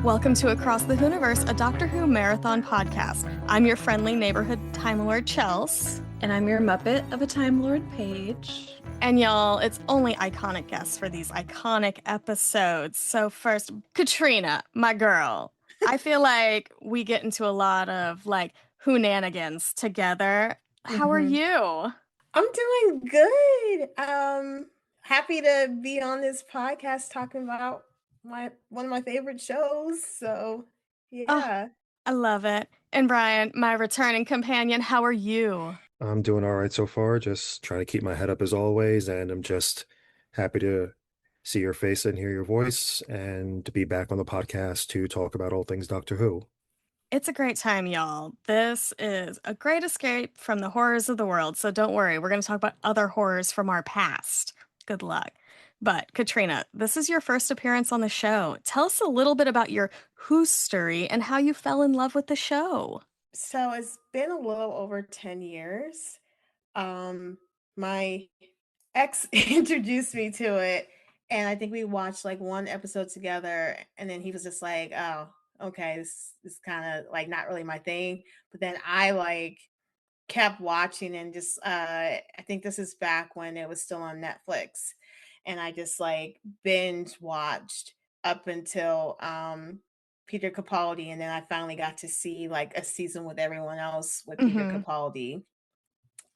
Welcome to Across the Whoniverse, a Doctor Who marathon podcast. I'm your friendly neighborhood Time Lord Chels. And I'm your Muppet of a Time Lord Paige. And y'all, it's only iconic guests for these iconic episodes. So first, Catrina, my girl. I feel like we get into a lot of like Who-nanigans together. How are you? I'm doing good. Happy to be on this podcast talking about one of my favorite shows. So yeah. I love it. And Brian, my returning companion, how are you? I'm doing all right so far, just trying to keep my head up as always, and I'm just happy to see your face and hear your voice and to be back on the podcast to talk about all things Doctor Who. It's a great time, y'all. This is a great escape from the horrors of the world, so don't worry. We're going to talk about other horrors from our past. Good luck. But, Catrina, this is your first appearance on the show. Tell us a little bit about your Who story and how you fell in love with the show. So it's been a little over 10 years. My ex introduced me to it, and I think we watched like one episode together, and then he was just like, oh, okay, this is kind of like not really my thing. But then I like kept watching and just I think this is back when it was still on Netflix, and I just like binge watched up until Peter Capaldi, and then I finally got to see like a season with everyone else with Peter Capaldi.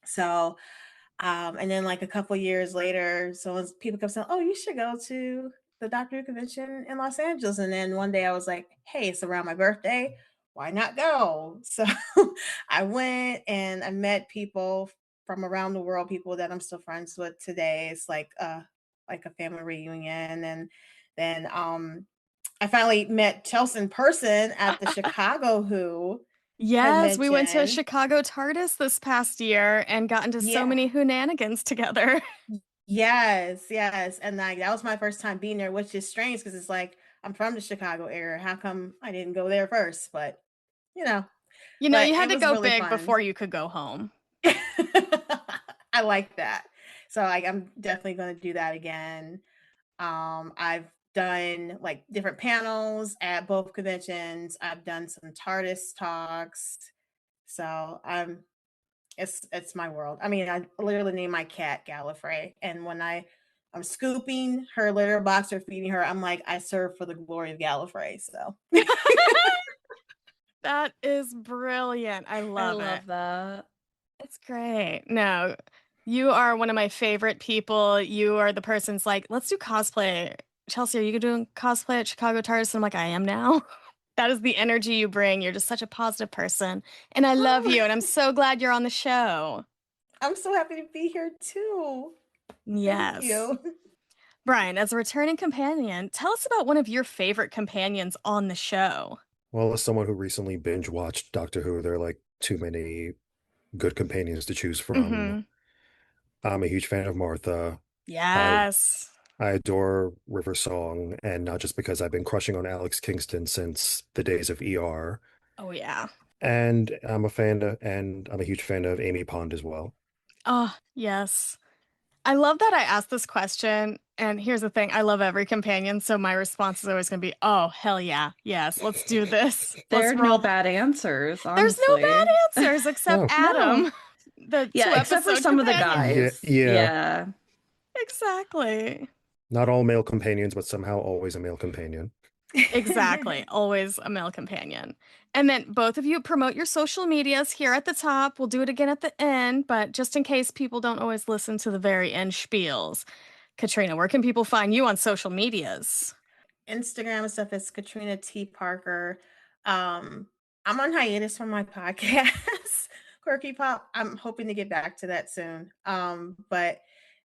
So and then like a couple years later, so people kept saying, oh, you should go to the Doctor Who convention in Los Angeles. And then one day I was like, hey, it's around my birthday, why not go? So I went and I met people from around the world, people that I'm still friends with today. It's like a family reunion. And then I finally met Chels in person at the Chicago Who. Yes, we went to a Chicago Tardis this past year and got into so many Who-nanigans together. Yes. And like that was my first time being there, which is strange because it's like I'm from the Chicago area. How come I didn't go there first? But you had to go really big before you could go home. I like that. So I'm definitely going to do that again. I've done like different panels at both conventions. I've done some TARDIS talks. So it's my world. I mean, I literally named my cat Gallifrey, and when I'm scooping her litter box or feeding her, I'm like, I serve for the glory of Gallifrey. So that is brilliant. I love that. It's great. No, you are one of my favorite people. You are the person's like, let's do cosplay. Chelsea, are you doing cosplay at Chicago Tardis? And I'm like, I am now. That is the energy you bring. You're just such a positive person. And I love you. And I'm so glad you're on the show. I'm so happy to be here too. Yes. Thank you. Brian, as a returning companion, tell us about one of your favorite companions on the show. Well, as someone who recently binge watched Doctor Who, there are like too many good companions to choose from. I'm a huge fan of Martha. Yes. I adore River Song, and not just because I've been crushing on Alex Kingston since the days of ER. Oh yeah. And I'm a huge fan of Amy Pond as well. Oh, yes. I love that I asked this question, and here's the thing, I love every companion, so my response is always going to be, oh, hell yeah, yes, let's do this. There are no bad answers, honestly. There's no bad answers, except Adam. No. Except for some of the guys. Yeah. Exactly. Not all male companions, but somehow always a male companion. Exactly. Always a male companion. And then both of you promote your social medias here at the top. We'll do it again at the end, but just in case people don't always listen to the very end spiels. Catrina, where can people find you on social medias? Instagram and stuff is Catrina T. Parker. I'm on hiatus from my podcast, Quirky Pop. I'm hoping to get back to that soon. But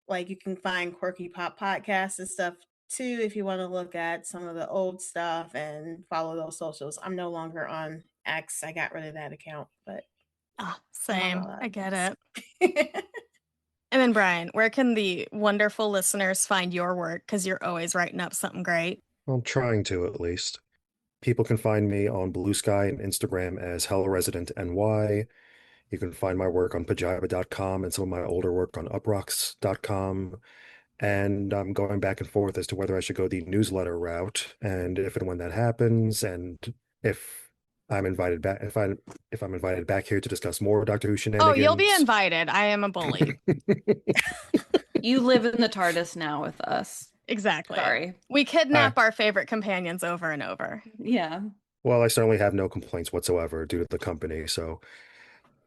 like you can find Quirky Pop podcasts and stuff too if you want to look at some of the old stuff and follow those socials. I'm no longer on X. I got rid of that account, but same. I get it. And then Brian, where can the wonderful listeners find your work? Because you're always writing up something great. I'm trying to, at least. People can find me on Blue Sky and Instagram as HellResidentNY. You can find my work on pajiba.com and some of my older work on uprocks.com. And I'm going back and forth as to whether I should go the newsletter route, and if and when that happens, and if I'm invited back, if I'm invited back here to discuss more Doctor Who Oh, you'll be shenanigans. invited. I am a bully. You live in the TARDIS now with us. Exactly. Sorry. We kidnap our favorite companions over and over. Yeah. Well, I certainly have no complaints whatsoever due to the company, so.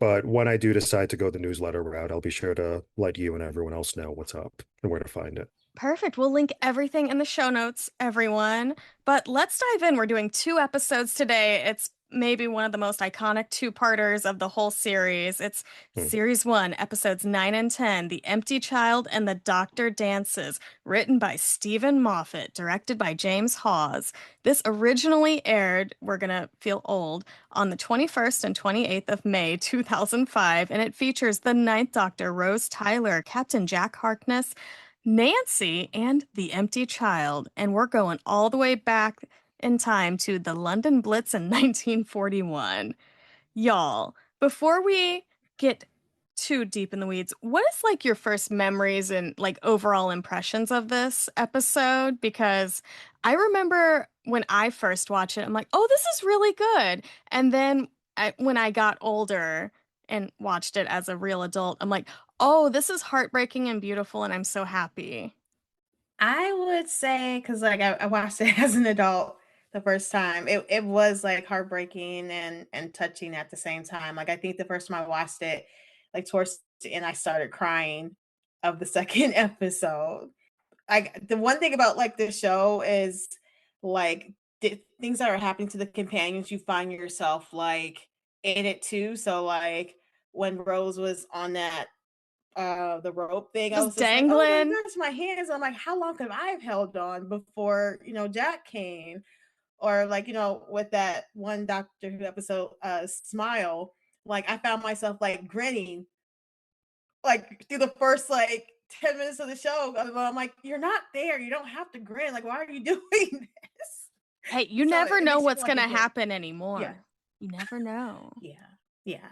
But when I do decide to go the newsletter route, I'll be sure to let you and everyone else know what's up and where to find it. Perfect. We'll link everything in the show notes, everyone. But let's dive in. We're doing 2 episodes today. It's maybe one of the most iconic two-parters of the whole series. It's Series 1, Episodes 9 and 10, The Empty Child and the Doctor Dances, written by Stephen Moffat, directed by James Hawes. This originally aired, we're going to feel old, on the 21st and 28th of May, 2005, and it features the Ninth Doctor, Rose Tyler, Captain Jack Harkness, Nancy, and the empty child. And we're going all the way back in time to the London Blitz in 1941. Y'all, before we get too deep in the weeds, what is like your first memories and like overall impressions of this episode? Because I remember when I first watched it, I'm like, oh, this is really good. And then when I got older and watched it as a real adult, I'm like, oh, this is heartbreaking and beautiful, and I'm so happy. I would say, because like I watched it as an adult the first time, it was like heartbreaking and touching at the same time. Like I think the first time I watched it, like towards the end, I started crying of the second episode. Like the one thing about like the show is like things that are happening to the companions, you find yourself like in it too. So like when Rose was on that the rope thing, I Just was just like, oh my dangling. gosh, my hands. I'm like, how long could I have held on before, Jack came? Or like, with that one Doctor Who episode, Smile, like I found myself like grinning like through the first like 10 minutes of the show. I'm like, you're not there. You don't have to grin. Like, why are you doing this? Hey, you So never it know makes you what's feel like going a to kid. happen anymore. Yeah. You never know. Yeah.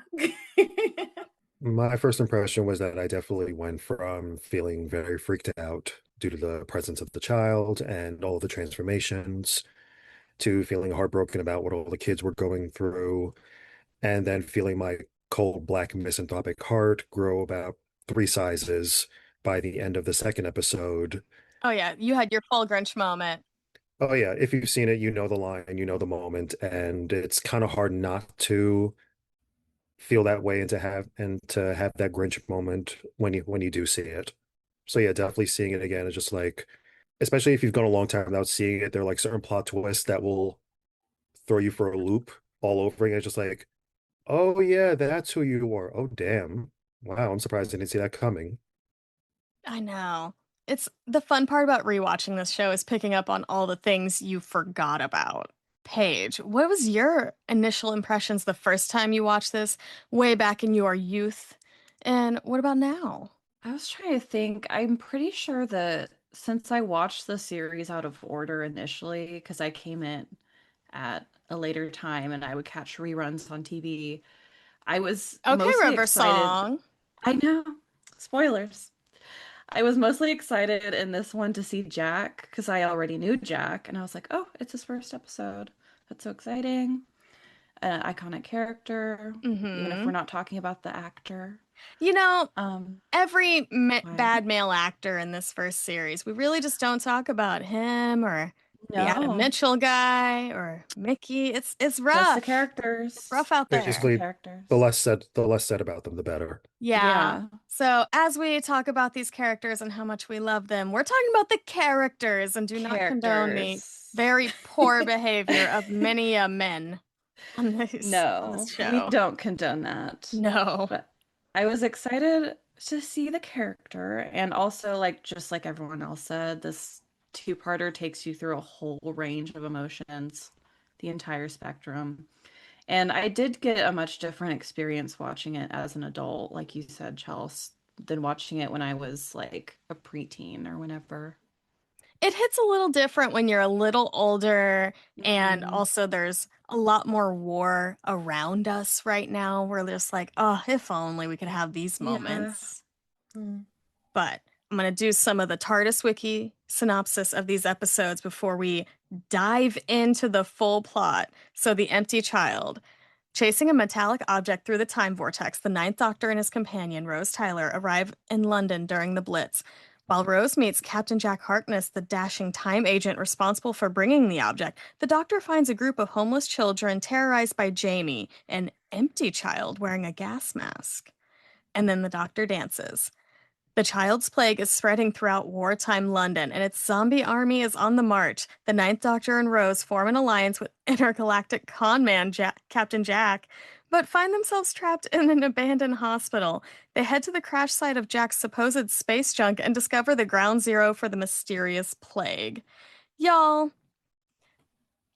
My first impression was that I definitely went from feeling very freaked out due to the presence of the child and all the transformations to feeling heartbroken about what all the kids were going through, and then feeling my cold, black, misanthropic heart grow about 3 sizes by the end of the second episode. Oh, yeah. You had your full Grinch moment. Oh yeah, if you've seen it, you know the line, you know the moment, and it's kind of hard not to feel that way and to have that Grinch moment when you do see it. So yeah, definitely seeing it again is just like, especially if you've gone a long time without seeing it, there are like certain plot twists that will throw you for a loop all over again. It's just like, oh yeah, that's who you are. Oh damn. Wow, I'm surprised I didn't see that coming. I know. It's the fun part about rewatching this show is picking up on all the things you forgot about. Paige, what was your initial impressions the first time you watched this way back in your youth? And what about now? I was trying to think. I'm pretty sure that since I watched the series out of order initially, because I came in at a later time and I would catch reruns on TV, I was Okay, mostly River excited. Song. I know, spoilers. I was mostly excited in this one to see Jack because I already knew Jack, and I was like, oh, it's his first episode. That's so exciting. An iconic character, even if we're Mm-hmm. not talking about the actor. You know, Um, every why? bad male actor in this first series, we really just don't talk about him or the Adam No, Mitchell guy or Mickey. It's just the rough. It's characters. rough out Just the there. Basically, the characters. less said about them, the better. Yeah. Yeah, So as we talk about these characters and how much we love them, we're talking about the characters and do not condone the characters. very poor behavior of many men on this No, we show. don't condone that. No. But I was excited to see the character, and also, like, just like everyone else said, this two-parter takes you through a whole range of emotions, the entire spectrum. And I did get a much different experience watching it as an adult, like you said, Chels, than watching it when I was like a preteen or whenever. It hits a little different when you're a little older, and Mhm. also there's a lot more war around us right now. We're just like, oh, if only we could have these Yeah. moments. Mm. But I'm going to do some of the TARDIS wiki synopsis of these episodes before we dive into the full plot. So, the empty child. Chasing a metallic object through the time vortex, the Ninth Doctor and his companion, Rose Tyler, arrive in London during the Blitz. While Rose meets Captain Jack Harkness, the dashing time agent responsible for bringing the object, the Doctor finds a group of homeless children terrorized by Jamie, an empty child wearing a gas mask. And then the Doctor dances. The child's plague is spreading throughout wartime London, and its zombie army is on the march. The Ninth Doctor and Rose form an alliance with intergalactic conman Captain Jack, but find themselves trapped in an abandoned hospital. They head to the crash site of Jack's supposed space junk and discover the ground zero for the mysterious plague. Y'all,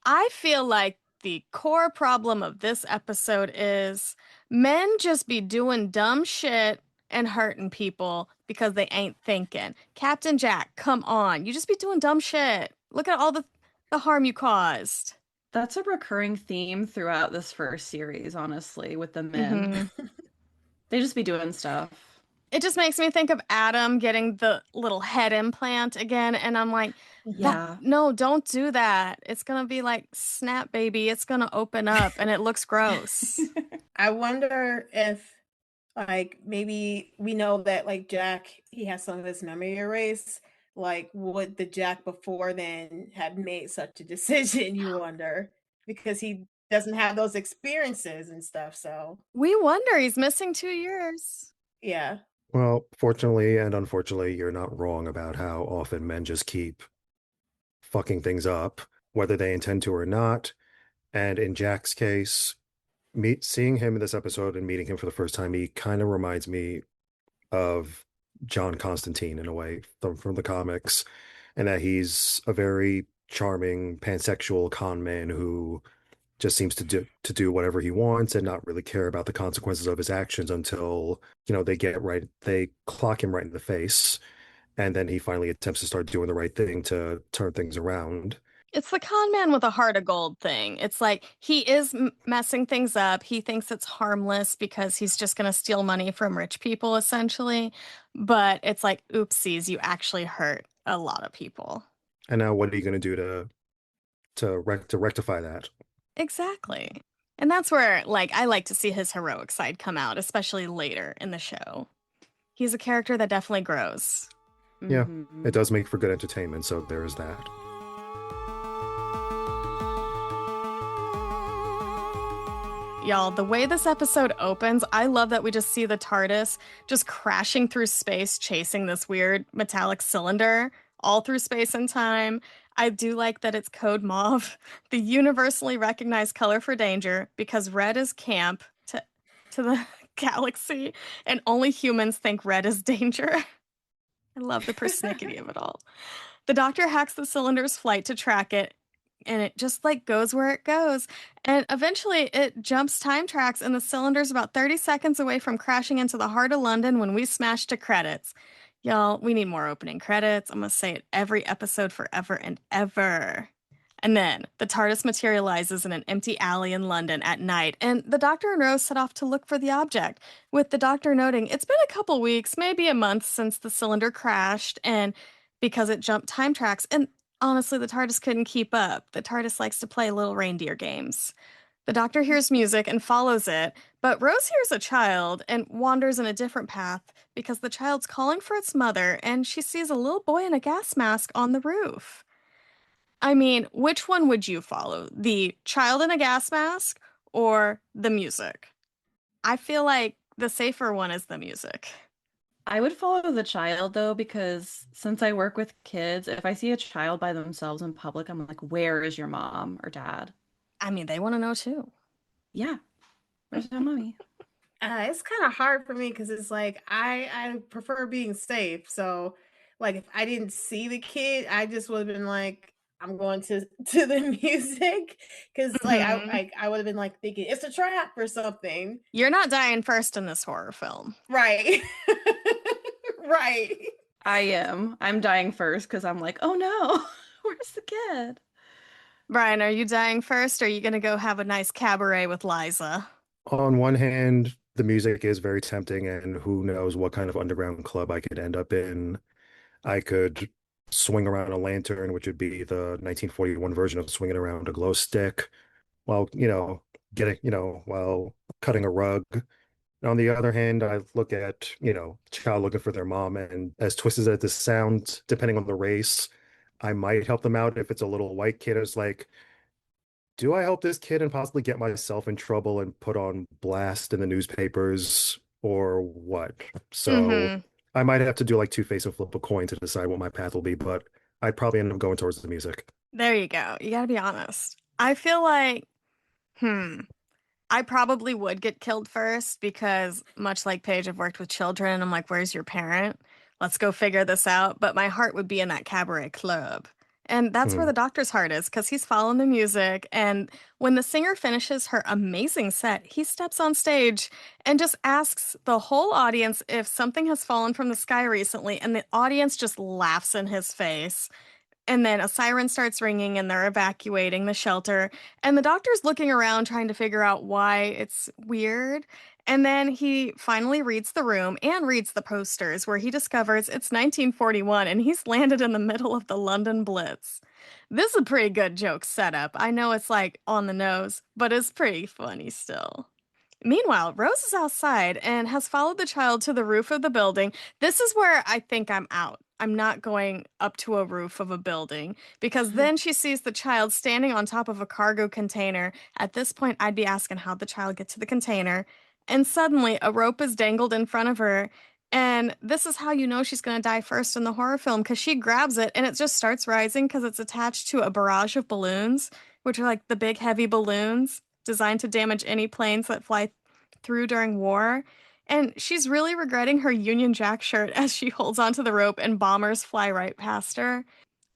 I feel like the core problem of this episode is men just be doing dumb shit and hurting people because they ain't thinking. Captain Jack, come on. You just be doing dumb shit. Look at all the harm you caused. That's a recurring theme throughout this first series, honestly, with the men. Hmm. They just be doing stuff. It just makes me think of Adam getting the little head implant again, and I'm like, that Yeah. no, don't do that. It's gonna be like snap baby. It's gonna open up and it looks gross. I wonder if, like, maybe we know that, like, Jack, he has some of his memory erased. Like, would the Jack before then have made such a decision, you wonder? Because he doesn't have those experiences and stuff, so We wonder, he's missing 2 years. yeah. Well, fortunately and unfortunately, you're not wrong about how often men just keep fucking things up, whether they intend to or not. And in Jack's case, seeing him in this episode and meeting him for the first time, he kind of reminds me of John Constantine in a way from the comics, and that he's a very charming pansexual con man who just seems to do whatever he wants and not really care about the consequences of his actions until, they clock him right in the face, and then he finally attempts to start doing the right thing to turn things around. It's the con man with a heart of gold thing. It's like he is messing things up. He thinks it's harmless because he's just going to steal money from rich people, essentially. But it's like, oopsies, you actually hurt a lot of people. And now what are you going to do to rectify that? Exactly. And that's where, like, I like to see his heroic side come out, especially later in the show. He's a character that definitely grows. Yeah, Mhm. it does make for good entertainment, so there is that. Y'all, the way this episode opens, I love that we just see the TARDIS just crashing through space, chasing this weird metallic cylinder all through space and time. I do like that it's code mauve, the universally recognized color for danger, because red is camp to the galaxy, and only humans think red is danger. I love the persnickety of it all. The Doctor hacks the cylinder's flight to track it, and it just like goes where it goes. And eventually it jumps time tracks, and the cylinder's about 30 seconds away from crashing into the heart of London when we smash to credits. Y'all, we need more opening credits. I'm gonna say it every episode forever and ever. And then the TARDIS materializes in an empty alley in London at night, and the Doctor and Rose set off to look for the object, with the Doctor noting it's been a couple weeks, maybe a month since the cylinder crashed, and because it jumped time tracks. And honestly, the TARDIS couldn't keep up. The TARDIS likes to play little reindeer games. The Doctor hears music and follows it, but Rose hears a child and wanders in a different path because the child's calling for its mother, and she sees a little boy in a gas mask on the roof. I mean, which one would you follow? The child in a gas mask or the music? I feel like the safer one is the music. I would follow the child though, because since I work with kids, if I see a child by themselves in public, I'm like, where is your mom or dad? I mean, they want to know too. Yeah, where's my mommy? It's kind of hard for me because it's like I prefer being safe. So, like, if I didn't see the kid, I just would have been like, I'm going to to the music because like Mhm. I would have been like thinking it's a trap or something. You're not dying first in this horror film. Right. Right. I am. I'm dying first because I'm like, oh no, where's the kid? Brian, are you dying first, or are you gonna go have a nice cabaret with Liza? On one hand, the music is very tempting, and who knows what kind of underground club I could end up in. I could swing around a lantern, which would be the 1941 version of swinging around a glow stick, while, while cutting a rug. On the other hand, I look at, child looking for their mom, and as twisted as this sounds, depending on the race, I might help them out if it's a little white kid. It's like, do I help this kid and possibly get myself in trouble and put on blast in the newspapers or what? So Mm-hmm. I might have to do like Two-Face and flip a coin to decide what my path will be, but I'd probably end up going towards the music. There you go. You gotta be honest. I feel like, I probably would get killed first because, much like Paige, I've worked with children. I'm like, where's your parent? Let's go figure this out. But my heart would be in that cabaret club. And that's where Hmm. the doctor's heart is because he's following the music. And when the singer finishes her amazing set, he steps on stage and just asks the whole audience if something has fallen from the sky recently. And the audience just laughs in his face. And then a siren starts ringing and they're evacuating the shelter. And the doctor's looking around trying to figure out why it's weird. And then he finally reads the room and reads the posters where he discovers it's 1941 and he's landed in the middle of the London Blitz. This is a pretty good joke setup. I know it's like on the nose, but it's pretty funny still. Meanwhile, Rose is outside and has followed the child to the roof of the building. This is where I think I'm out. I'm not going up to a roof of a building because then she sees the child standing on top of a cargo container. At this point, I'd be asking how'd the child get to the container. And suddenly, a rope is dangled in front of her. And this is how you know she's going to die first in the horror film because she grabs it and it just starts rising because it's attached to a barrage of balloons, which are like the big heavy balloons designed to damage any planes that fly through during war. And she's really regretting her Union Jack shirt as she holds onto the rope and bombers fly right past her.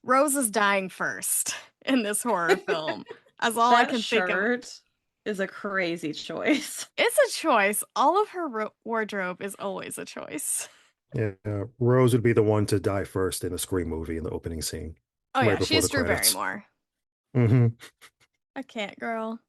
Rose is dying first in this horror film. As all I That can think of. shirt is a crazy choice. It's a choice. All of her wardrobe is always a choice. Yeah, Rose would be the one to die first in the Scream movie in the opening scene, Oh, right yeah, before she's the Drew credits. Barrymore. Hmm. I can't, girl.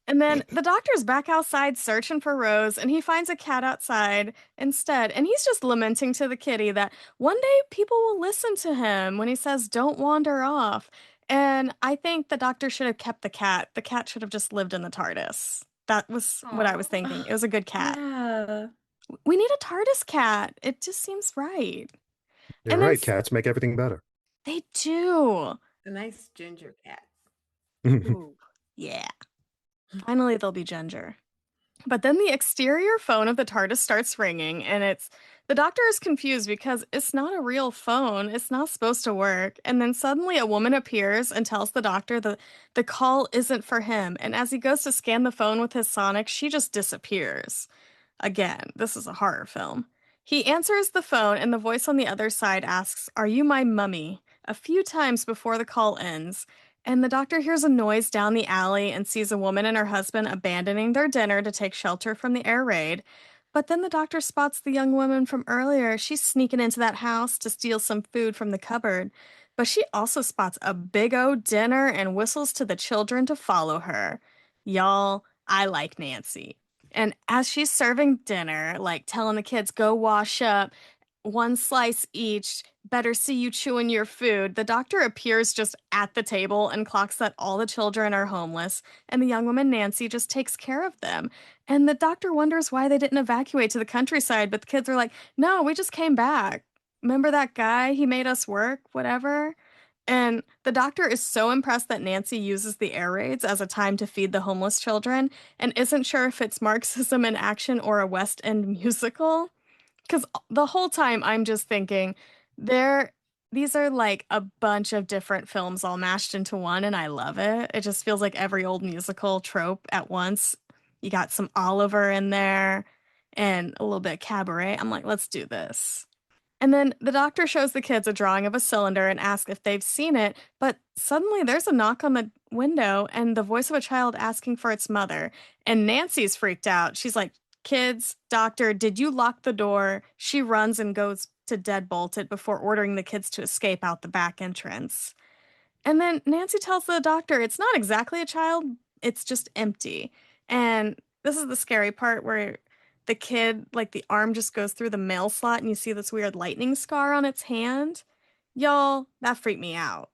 And then the doctor's back outside searching for Rose, and he finds a cat outside instead. And he's just lamenting to the kitty that one day people will listen to him when he says, don't wander off. And I think the doctor should have kept the cat. The cat should have just lived in the TARDIS. That was what I was thinking. It Aw. was a good cat. Yeah. We need a TARDIS cat. It just seems right. You're And then right, cats make everything better. they do. The nice ginger cat. Ooh, yeah. Finally, they'll be ginger. But then the exterior phone of the TARDIS starts ringing, and the doctor is confused because it's not a real phone. It's not supposed to work. And then suddenly a woman appears and tells the doctor that the call isn't for him. And as he goes to scan the phone with his sonic, she just disappears. Again, this is a horror film. He answers the phone, and the voice on the other side asks, "Are you my mummy?" a few times before the call ends. And the doctor hears a noise down the alley and sees a woman and her husband abandoning their dinner to take shelter from the air raid. But then the doctor spots the young woman from earlier. She's sneaking into that house to steal some food from the cupboard. But she also spots a big O dinner and whistles to the children to follow her. Y'all, I like Nancy. And as she's serving dinner, like telling the kids, go wash up, one slice each, better see you chewing your food, the doctor appears just at the table and clocks that all the children are homeless, and the young woman Nancy just takes care of them. And the doctor wonders why they didn't evacuate to the countryside, but the kids are like, no, we just came back. Remember that guy? He made us work, whatever. And the doctor is so impressed that Nancy uses the air raids as a time to feed the homeless children and isn't sure if it's Marxism in action or a West End musical. Because the whole time I'm just thinking, there, these are like a bunch of different films all mashed into one, and I love it. It just feels like every old musical trope at once. You got some Oliver in there and a little bit of cabaret. I'm like, let's do this. And then the doctor shows the kids a drawing of a cylinder and asks if they've seen it, but suddenly there's a knock on the window and the voice of a child asking for its mother. And Nancy's freaked out. She's like, kids, doctor, did you lock the door? She runs and goes to deadbolt it before ordering the kids to escape out the back entrance. And then Nancy tells the doctor it's not exactly a child, it's just empty. And this is the scary part where the kid, like the arm just goes through the mail slot and you see this weird lightning scar on its hand. Y'all, that freaked me out.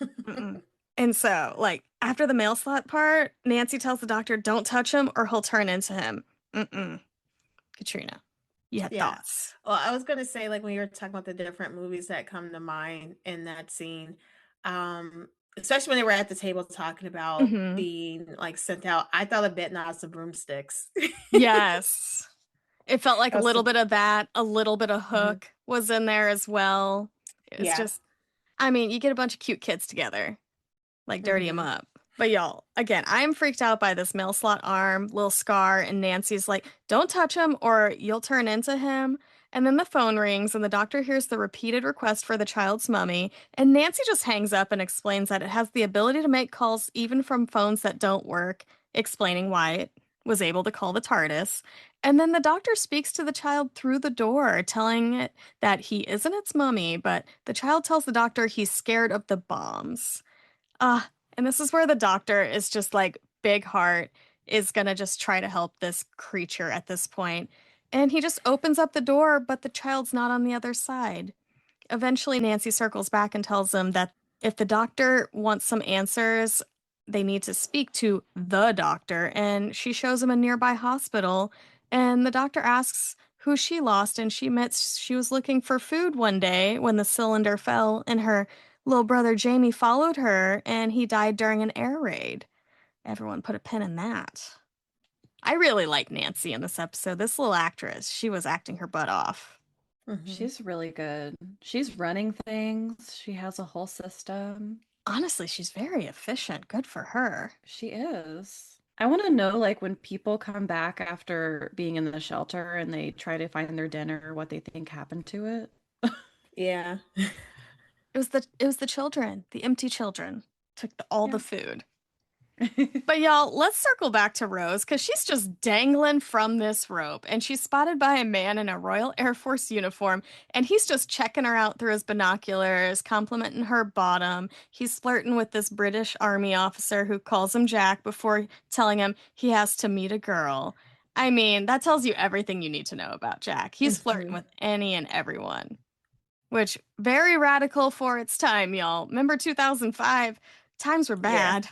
Mm-mm. And so, like, after the mail slot part, Nancy tells the doctor, don't touch him or he'll turn into him. Mm-mm. Catrina, you had Yeah. thoughts. Well, I was gonna say, like, when you were talking about the different movies that come to mind in that scene, um, especially when they were at the table talking about Hmm. being like sent out, I thought of Bit Nods of Broomsticks. Yes. It felt like I a was little so, bit of that, a little bit of mhm. Hook was in there as well. It's Yeah. just, I mean, you get a bunch of cute kids together, like dirty them Hmm. up. But y'all, again, I am freaked out by this mail slot arm, little scar, and Nancy's like, don't touch him or you'll turn into him. And then the phone rings and the doctor hears the repeated request for the child's mummy. And Nancy just hangs up and explains that it has the ability to make calls even from phones that don't work, explaining why it was able to call the TARDIS. And then the doctor speaks to the child through the door, telling it that he isn't its mummy, but the child tells the doctor he's scared of the bombs. Ah, and this is where the doctor is just like, big heart, is gonna just try to help this creature at this point. And he just opens up the door, but the child's not on the other side. Eventually, Nancy circles back and tells him that if the doctor wants some answers, they need to speak to the doctor. And she shows him a nearby hospital. And the doctor asks who she lost. And she admits she was looking for food one day when the cylinder fell, and her little brother Jamie followed her and he died during an air raid. Everyone put a pin in that. I really like Nancy in this episode. This little actress, she was acting her butt off. Hmm. She's really good. She's running things. She has a whole system. Honestly, she's very efficient. Good for her. She is. I want to know, like, when people come back after being in the shelter and they try to find their dinner, what they think happened to it. Yeah. It was the children, the empty children, took all the Yeah. food. But y'all, let's circle back to Rose because she's just dangling from this rope and she's spotted by a man in a Royal Air Force uniform and he's just checking her out through his binoculars, complimenting her bottom. He's flirting with this British Army officer who calls him Jack before telling him he has to meet a girl. I mean, that tells you everything you need to know about Jack. He's flirting Hmm. with any and everyone, which very radical for its time, y'all. Remember 2005? Times were Yeah. bad.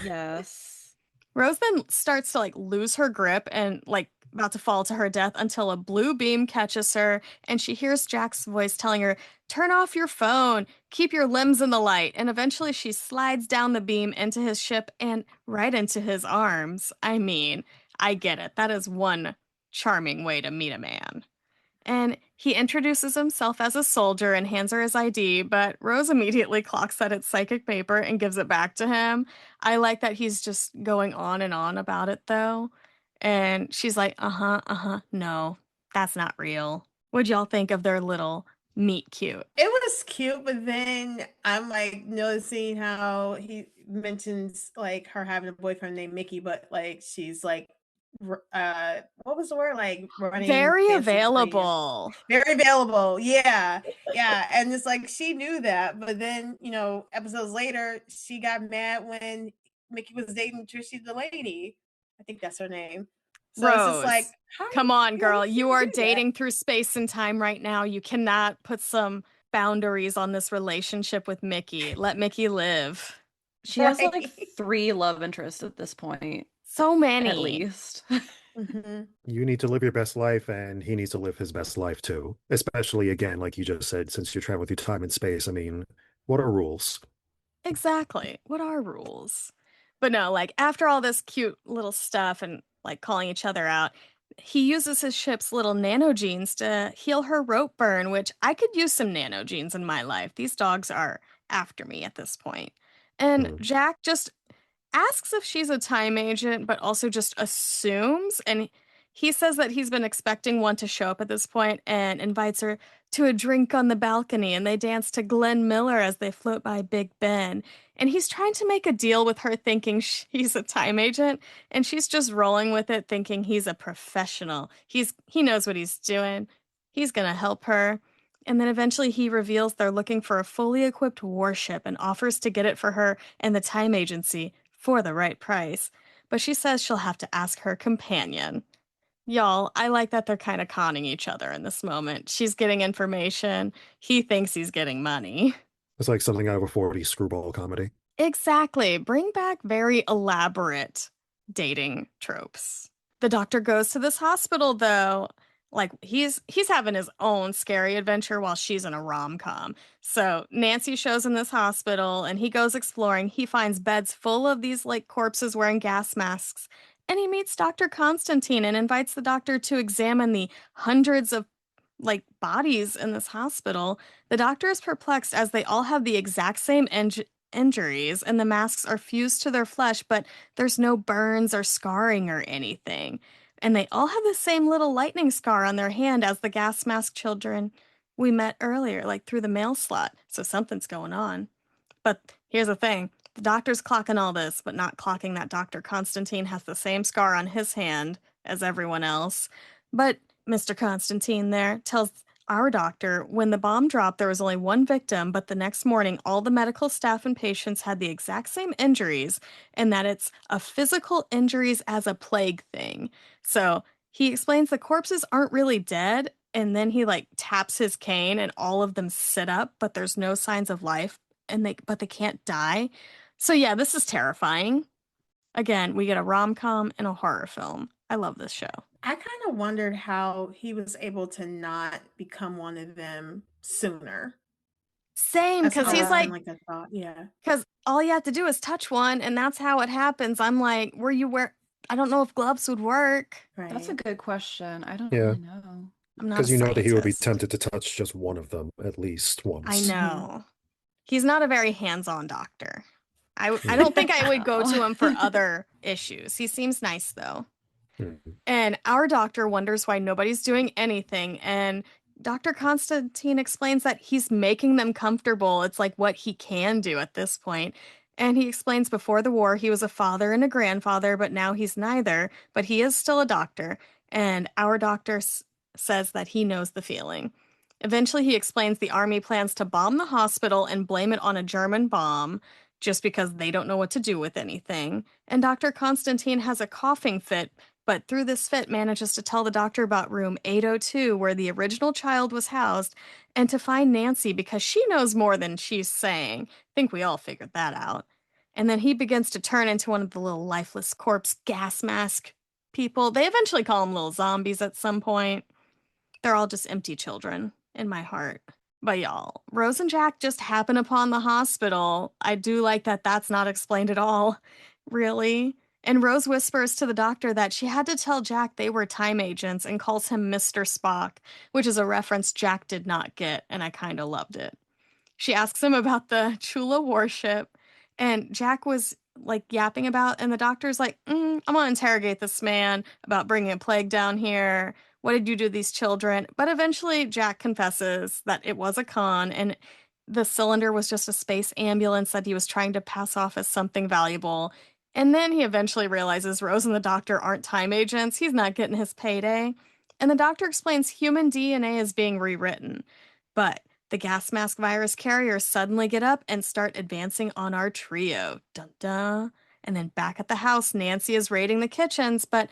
Yes. Rose then starts to like lose her grip and like about to fall to her death until a blue beam catches her and she hears Jack's voice telling her, turn off your phone, keep your limbs in the light. And eventually she slides down the beam into his ship and right into his arms. I mean, I get it. That is one charming way to meet a man. And he introduces himself as a soldier and hands her his ID, but Rose immediately clocks that it's psychic paper and gives it back to him. I like that he's just going on and on about it, though. And she's like, no, that's not real. What'd y'all think of their little meet cute? It was cute, but then I'm like noticing how he mentions like her having a boyfriend named Mickey, but like she's like what was the word? Like running Very fancy free. available. Very available. Yeah. Yeah. And it's like she knew that, but then, episodes later, she got mad when Mickey was dating Trishy the lady. I think that's her name. So it's just like, Rose, how come on, you girl. You are do that? dating through space and time right now. You cannot put some boundaries on this relationship with Mickey. Let Mickey live. She has like Right. 3 love interests at this point, So at many. least. Hmm. You need to live your best life, and he needs to live his best life too. Especially again, like you just said, since you're traveling through time and space. I mean, what are rules? Exactly. What are rules? But no, like after all this cute little stuff and like calling each other out, he uses his ship's little nanogenes to heal her rope burn, which I could use some nanogenes in my life. These dogs are after me at this point. And Hmm. Jack just asks if she's a time agent, but also just assumes. And he says that he's been expecting one to show up at this point and invites her to a drink on the balcony. And they dance to Glenn Miller as they float by Big Ben. And he's trying to make a deal with her, thinking she's a time agent. And she's just rolling with it, thinking he's a professional. He knows what he's doing. He's gonna help her. And then eventually he reveals they're looking for a fully equipped warship and offers to get it for her and the Time Agency for the right price. But she says she'll have to ask her companion. Y'all, I like that they're kind of conning each other in this moment. She's getting information. He thinks he's getting money. It's like something out of a 40 screwball comedy. Exactly. Bring back very elaborate dating tropes. The doctor goes to this hospital though. Like he's having his own scary adventure while she's in a rom-com. So Nancy shows in this hospital and he goes exploring. He finds beds full of these like corpses wearing gas masks. And he meets Dr. Constantine and invites the doctor to examine the hundreds of like bodies in this hospital. The doctor is perplexed as they all have the exact same injuries and the masks are fused to their flesh, but there's no burns or scarring or anything. And they all have the same little lightning scar on their hand as the gas mask children we met earlier, like through the mail slot. So something's going on. But here's the thing. The doctor's clocking all this, but not clocking that Dr. Constantine has the same scar on his hand as everyone else. But Mr. Constantine there tells our doctor when the bomb dropped, there was only one victim, but the next morning, all the medical staff and patients had the exact same injuries, and that it's a physical injuries as a plague thing. So he explains the corpses aren't really dead, and then he like taps his cane, and all of them sit up, but there's no signs of life, and they can't die. So yeah, this is terrifying. Again, we get a rom-com and a horror film. I love this show. I kind of wondered how he was able to not become one of them sooner. Same, That's because he's always been like, like a thought. Yeah. because all you have to do is touch one, and that's how it happens. I'm like, were you wear? I don't know if gloves would work. That's a Right. good question. I don't Yeah, really know. I'm not a because you know that he would be scientist. tempted to touch just one of them at least I once. know. He's not a very hands-on doctor. I Mm. don't think I would go to him for Oh. other issues. He seems nice though. Mm. And our doctor wonders why nobody's doing anything. And Dr. Constantine explains that he's making them comfortable. It's like what he can do at this point. And he explains before the war, he was a father and a grandfather, but now he's neither. But he is still a doctor. And our doctor says that he knows the feeling. Eventually, he explains the army plans to bomb the hospital and blame it on a German bomb just because they don't know what to do with anything. And Dr. Constantine has a coughing fit, but through this fit manages to tell the doctor about room 802 where the original child was housed and to find Nancy because she knows more than she's saying. I think we all figured that out. And then he begins to turn into one of the little lifeless corpse gas mask people. They eventually call them little zombies at some point. They're all just empty children in my heart. But y'all, Rose and Jack just happen upon the hospital. I do like that that's not explained at all, really. And Rose whispers to the doctor that she had to tell Jack they were time agents and calls him Mr. Spock, which is a reference Jack did not get, and I kind of loved it. She asks him about the Chula warship, and Jack was like yapping about, and the doctor's like, I'm gonna interrogate this man about bringing a plague down here. What did you do to these children? But eventually, Jack confesses that it was a con, and the cylinder was just a space ambulance that he was trying to pass off as something valuable. And then he eventually realizes Rose and the doctor aren't time agents. He's not getting his payday. And the doctor explains human DNA is being rewritten. But the gas mask virus carriers suddenly get up and start advancing on our trio. Dun dun. And then back at the house, Nancy is raiding the kitchens, but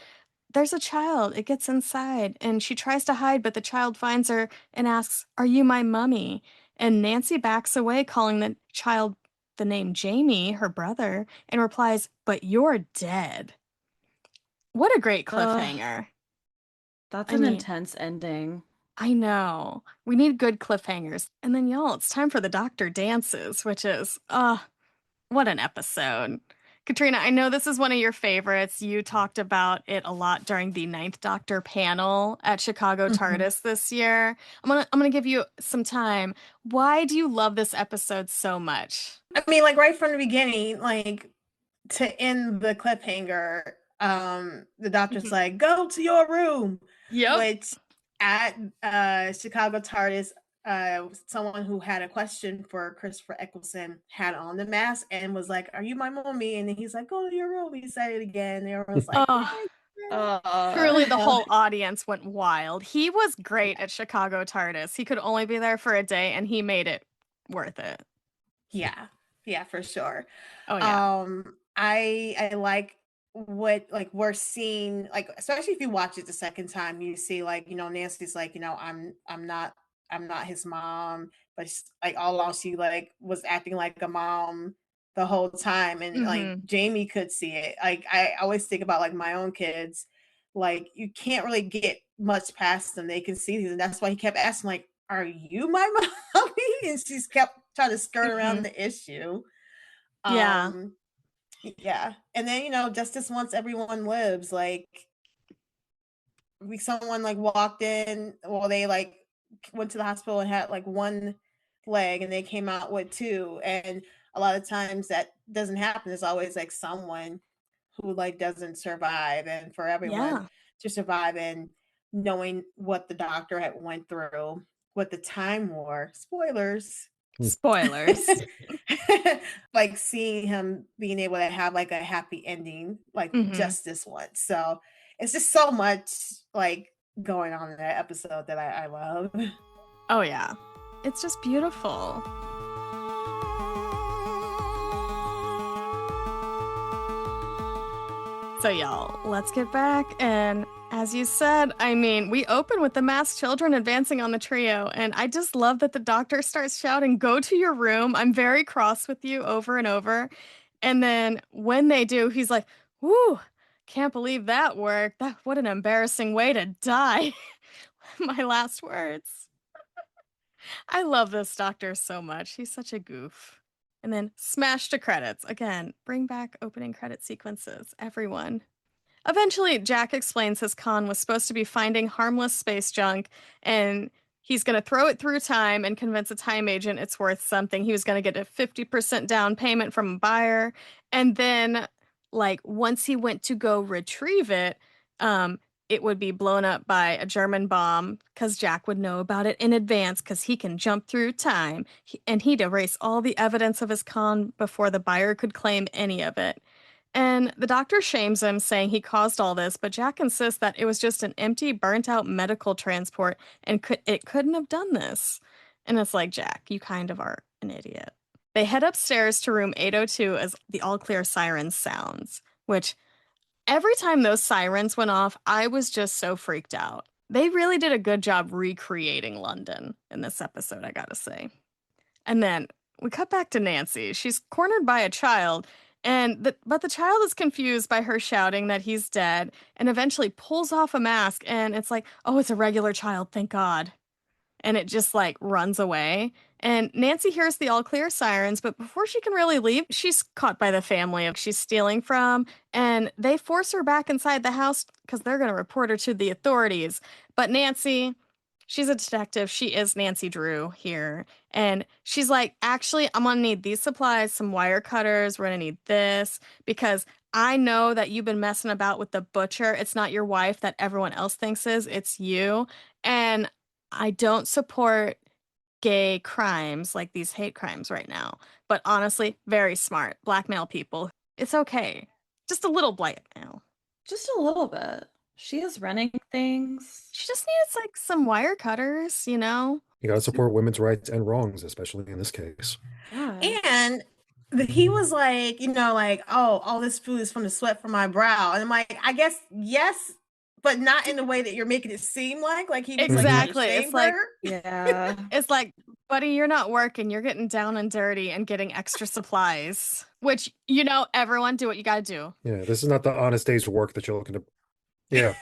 there's a child. It gets inside, and she tries to hide, but the child finds her and asks, "Are you my mummy?" And Nancy backs away, calling the child the name Jamie, her brother, and replies, "But you're dead." What a great Ugh, cliffhanger. that's I an mean, intense ending. I know. We need good cliffhangers. And then, y'all, it's time for the Doctor Dances, which is, what an episode. Katrina, I know this is one of your favorites. You talked about it a lot during the Ninth Doctor panel at Chicago Mhm. Tardis this year. I'm gonna give you some time. Why do you love this episode so much? I mean, like right from the beginning, like to end the cliffhanger, the doctor's Mhm. like, "Go to your room," Yep. which at Chicago Tardis, someone who had a question for Christopher Eccleston had on the mask and was like, "Are you my mommy?" And then he's like, "Go to your room." He said it again. And everyone was like, Oh, "Yay!" Truly, the whole audience went wild. He was great at Chicago Tardis. He could only be there for a day, and he made it worth it. Yeah. Yeah, for sure. Oh, yeah. I like what like we're seeing, like especially if you watch it the second time, you see like, Nancy's like, I'm not his mom, but like all along she like was acting like a mom the whole time, and like Mm-hmm. Jamie could see it. Like I always think about like my own kids, like you can't really get much past them. They can see these, and that's why he kept asking like, "Are you my mommy?" And she's kept trying to skirt around Mm-hmm. the issue. Yeah. Um, yeah. And then, justice once everyone lives. Like someone like walked in, well, they like went to the hospital and had like one leg and they came out with two. And a lot of times that doesn't happen. There's always like someone who like doesn't survive, and for everyone Yeah. to survive, and knowing what the doctor had went through, what the time war, spoilers, Spoilers. like seeing him being able to have like a happy ending, like Mm-hmm. just this one. So it's just so much like going on in that episode that I love. Oh, yeah. It's just beautiful. So, y'all, let's get back. And as you said, I mean, we open with the masked children advancing on the trio. And I just love that the doctor starts shouting, "Go to your room. I'm very cross with you," over and over. And then when they do, he's like, "Whoo, can't believe that worked. What an embarrassing way to die." My last words. I love this doctor so much. He's such a goof. And then smash to credits. Again, bring back opening credit sequences, everyone. Eventually, Jack explains his con was supposed to be finding harmless space junk, and he's going to throw it through time and convince a time agent it's worth something. He was going to get a 50% down payment from a buyer. And then, like, once he went to go retrieve it, um, it would be blown up by a German bomb because Jack would know about it in advance because he can jump through time. And he'd erase all the evidence of his con before the buyer could claim any of it. And the doctor shames him, saying he caused all this, but Jack insists that it was just an empty, burnt out medical transport and it couldn't have done this. And it's like, Jack, you kind of are an idiot. They head upstairs to room 802 as the all clear sirens sounds, which every time those sirens went off, I was just so freaked out. They really did a good job recreating London in this episode, I gotta say. And then we cut back to Nancy. She's cornered by a child, but the child is confused by her shouting that he's dead and eventually pulls off a mask and it's like, "Oh, it's a regular child, thank God." And it just like runs away. And Nancy hears the all clear sirens, but before she can really leave, she's caught by the family she's stealing from, and they force her back inside the house because they're going to report her to the authorities. But Nancy, she's a detective. She is Nancy Drew here. And she's like, "Actually, I'm going to need these supplies, some wire cutters. We're going to need this because I know that you've been messing about with the butcher. It's not your wife that everyone else thinks is, it's you. And I don't support gay crimes like these hate crimes right now. But honestly, very smart. Blackmail people. It's okay. Just a little blackmail. Just a little bit. She is running things. She just needs like some wire cutters, you know? You got to support women's rights and wrongs, especially in this case. Yeah. And he was like, like, "Oh, all this food is from the sweat from my brow." And I'm like, I guess yes, but not in the way that you're making it seem like he was like trying to Exactly. shame her. Yeah. It's like, buddy, you're not working. You're getting down and dirty and getting extra supplies. Which, everyone do what you gotta do. Yeah, this is not the honest day's work that you're looking to. Yeah,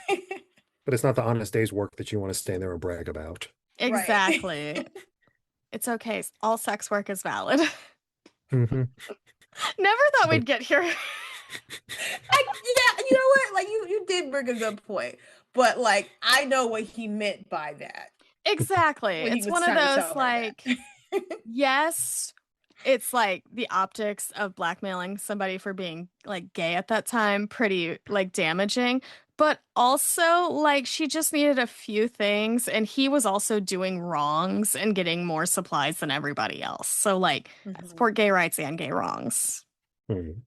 but it's not the honest day's work that you want to stand there and brag about. Exactly. It's okay. All sex work is valid. Mm-hmm. Never thought we'd get here. Yeah, you know what? Like you did bring a good point, but like I know what he meant by that. Exactly. When he It's was one of trying to those tell her like, that. yes, it's like the optics of blackmailing somebody for being like gay at that time, pretty like damaging. But also, like, she just needed a few things, and he was also doing wrongs and getting more supplies than everybody else. So, like, I support gay rights and gay wrongs. Mm-hmm.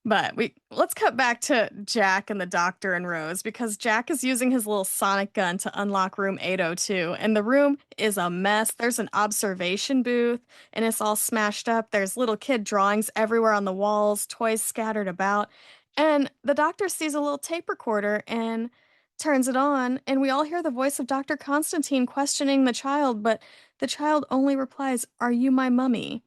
But let's cut back to Jack and the doctor and Rose because Jack is using his little sonic gun to unlock room 802 and the room is a mess. There's an observation booth and it's all smashed up. There's little kid drawings everywhere on the walls, toys scattered about. And the doctor sees a little tape recorder and turns it on and we all hear the voice of Dr. Constantine questioning the child, but the child only replies, "Are you my mummy?"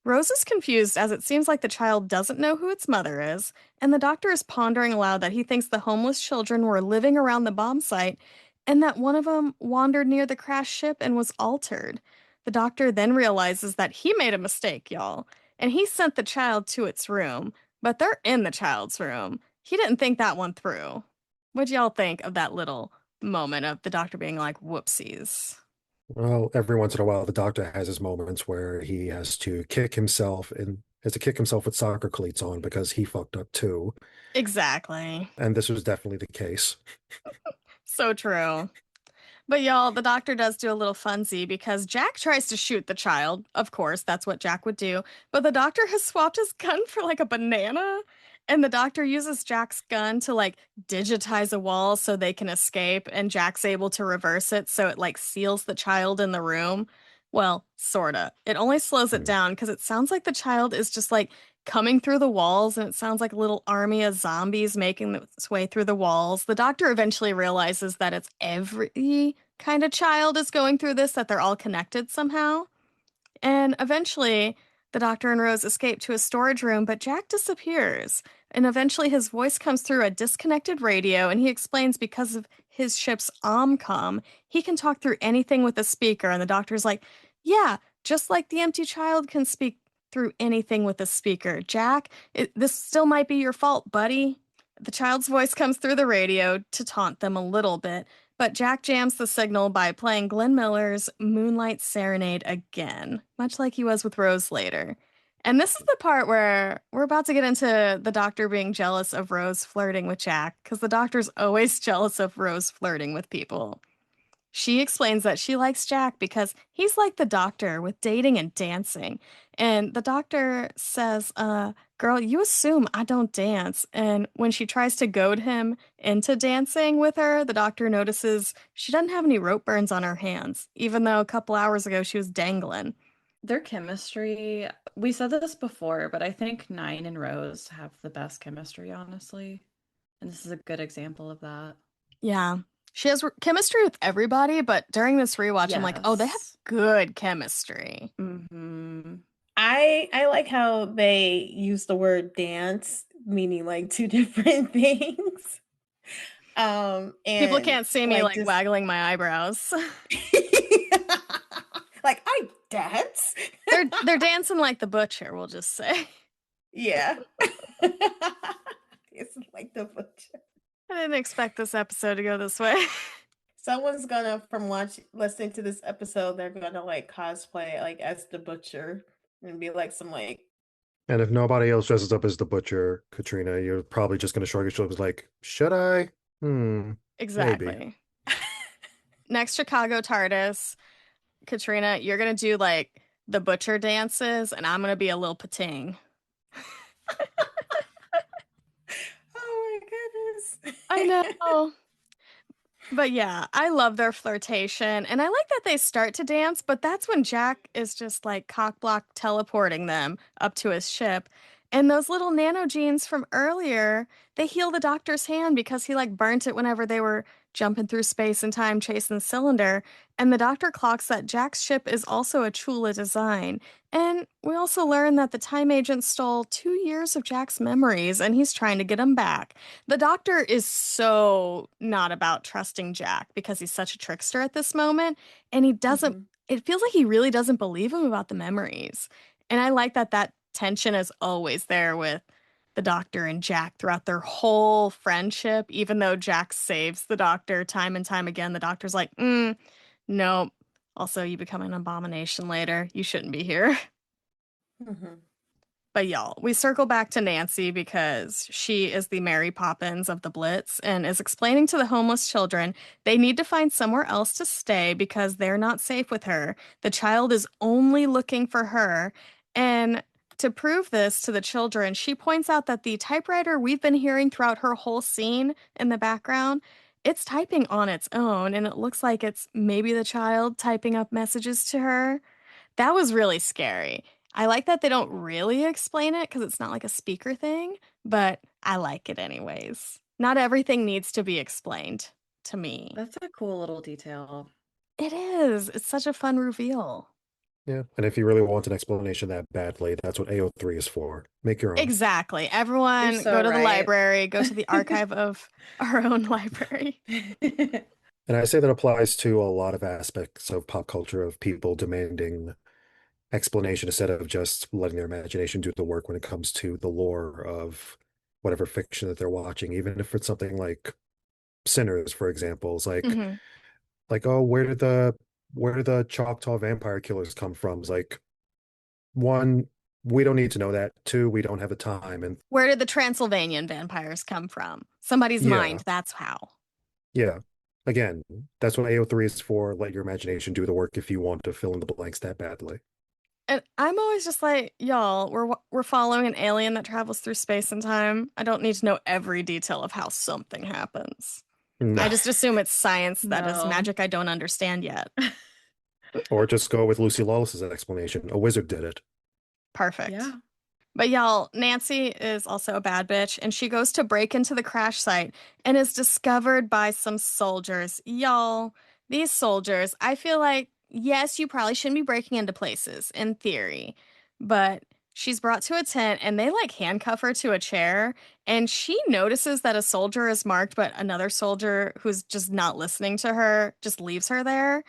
Rose is confused as it seems like the child doesn't know who its mother is, and the doctor is pondering aloud that he thinks the homeless children were living around the bomb site and that one of them wandered near the crashed ship and was altered. The doctor then realizes that he made a mistake, y'all, and he sent the child to its room, but they're in the child's room. He didn't think that one through. What'd y'all think of that little moment of the doctor being like, whoopsies? Well, every once in a while, the doctor has his moments where he has to kick himself and has to kick himself with soccer cleats on because he fucked up too. Exactly. And this was definitely the case. So true. But y'all, the doctor does do a little funsy because Jack tries to shoot the child. Of course, that's what Jack would do. But the doctor has swapped his gun for like a banana. And the doctor uses Jack's gun to like digitize a wall so they can escape. And Jack's able to reverse it so it like seals the child in the room. Well, sorta. It only slows it Hmm. down because it sounds like the child is just like coming through the walls and it sounds like a little army of zombies making its way through the walls. The doctor eventually realizes that it's every kind of child is going through this, that they're all connected somehow. And eventually, the doctor and Rose escape to a storage room, but Jack disappears. And eventually, his voice comes through a disconnected radio, and he explains because of his ship's omcom, he can talk through anything with a speaker. And the doctor's like, "Yeah, just like the empty child can speak through anything with a speaker. Jack, this still might be your fault, buddy." The child's voice comes through the radio to taunt them a little bit, but Jack jams the signal by playing Glenn Miller's Moonlight Serenade again, much like he was with Rose later. And this is the part where we're about to get into the doctor being jealous of Rose flirting with Jack, because the doctor's always jealous of Rose flirting with people. She explains that she likes Jack because he's like the doctor with dating and dancing. And the doctor says, girl, you assume I don't dance. And when she tries to goad him into dancing with her, the doctor notices she doesn't have any rope burns on her hands, even though a couple hours ago she was dangling. Their chemistry, we said this before, but I think Nine and Rose have the best chemistry, honestly. And this is a good example of that. Yeah. She has chemistry with everybody, but during this rewatch, I'm like, oh, they have Yes. good chemistry. Mm-hmm. I like how they use the word dance, meaning like two different things. People And can't see me like like just waggling my eyebrows. like I dance. They're dancing like the butcher, we'll just say. Yeah. It's like the butcher. I didn't expect this episode to go this way. Someone's gonna listening to this episode, they're gonna like cosplay like as the butcher and be like some like And if nobody else dresses up as the butcher, Katrina, you're probably just going to shrug your shoulders like, should I? Maybe. Exactly. Next Chicago Tardis, Katrina, you're gonna do like the butcher dances, and I'm gonna be a little Pting. oh my I goodness. know. But yeah, I love their flirtation, and I like that they start to dance, but that's when Jack is just like cock block teleporting them up to his ship. And those little nano genes from earlier, they heal the doctor's hand because he like burnt it whenever they were jumping through space and time chasing the cylinder. And the doctor clocks that Jack's ship is also a Chula design. And we also learn that the time agent stole 2 years of Jack's memories and he's trying to get them back. The doctor is so not about trusting Jack because he's such a trickster at this moment. And he doesn't, Mhm. it feels like he really doesn't believe him about the memories. And I like that that tension is always there with the doctor and Jack throughout their whole friendship. Even though Jack saves the doctor time and time again, the doctor's like, no. Also, you become an abomination later. You shouldn't be here. Mhm. But y'all, we circle back to Nancy because she is the Mary Poppins of the Blitz and is explaining to the homeless children they need to find somewhere else to stay because they're not safe with her. The child is only looking for her. And to prove this to the children, she points out that the typewriter we've been hearing throughout her whole scene in the background, it's typing on its own, and it looks like it's maybe the child typing up messages to her. That was really scary. I like that they don't really explain it because it's not like a speaker thing, but I like it anyways. Not everything needs to be explained to me. That's a cool little detail. It is. It's such a fun reveal. Yeah. And if you really want an explanation that badly, that's what AO3 is for. Make your own. Exactly. You're Everyone so go to the right. library, go to the archive of our own library. And I say that applies to a lot of aspects of pop culture of people demanding explanation instead of just letting their imagination do the work when it comes to the lore of whatever fiction that they're watching, even if it's something like Sinners, for example. It's Hmm. like, oh, where did the Choctaw vampire killers come from? It's like, one, we don't need to know that. Two, we don't have the time. And Where did the Transylvanian vampires come from? Somebody's yeah, mind, that's how. yeah. Again, that's what AO3 is for. Let your imagination do the work if you want to fill in the blanks that badly. And I'm always just like, y'all, we're following an alien that travels through space and time. I don't need to know every detail of how something happens. I No. just assume it's science that is No. magic I don't understand yet. Or just go with Lucy Lawless's explanation. A wizard did it. Perfect. Yeah. But y'all, Nancy is also a bad bitch, and she goes to break into the crash site and is discovered by some soldiers. Y'all, these soldiers, I feel like, yes, you probably shouldn't be breaking into places, in theory, but she's brought to a tent and they like handcuff her to a chair, and she notices that a soldier is marked, but another soldier who's just not listening to her just leaves her there.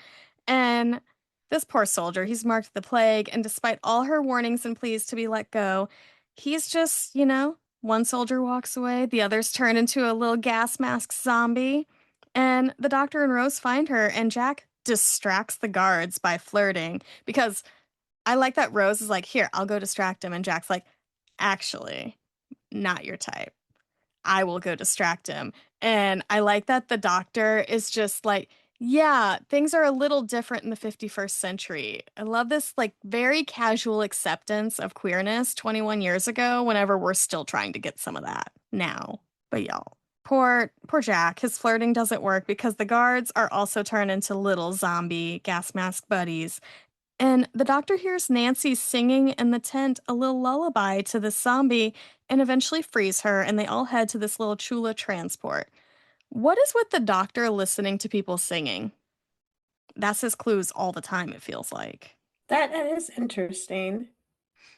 And this poor soldier, he's marked the plague, and despite all her warnings and pleas to be let go, he's just, one soldier walks away, the others turn into a little gas mask zombie, and the doctor and Rose find her, and Jack distracts the guards by flirting because I like that Rose is like, "Here, I'll go distract him," and Jack's like, "Actually, not your type. I will go distract him." And I like that the doctor is just like, yeah, things are a little different in the 51st century. I love this like very casual acceptance of queerness 21 years ago whenever we're still trying to get some of that now. But y'all, poor Jack, his flirting doesn't work because the guards are also turned into little zombie gas mask buddies, and the doctor hears Nancy singing in the tent a little lullaby to the zombie and eventually frees her, and they all head to this little Chula transport. What is with the doctor listening to people singing? That's his clues all the time, it feels like. That is interesting.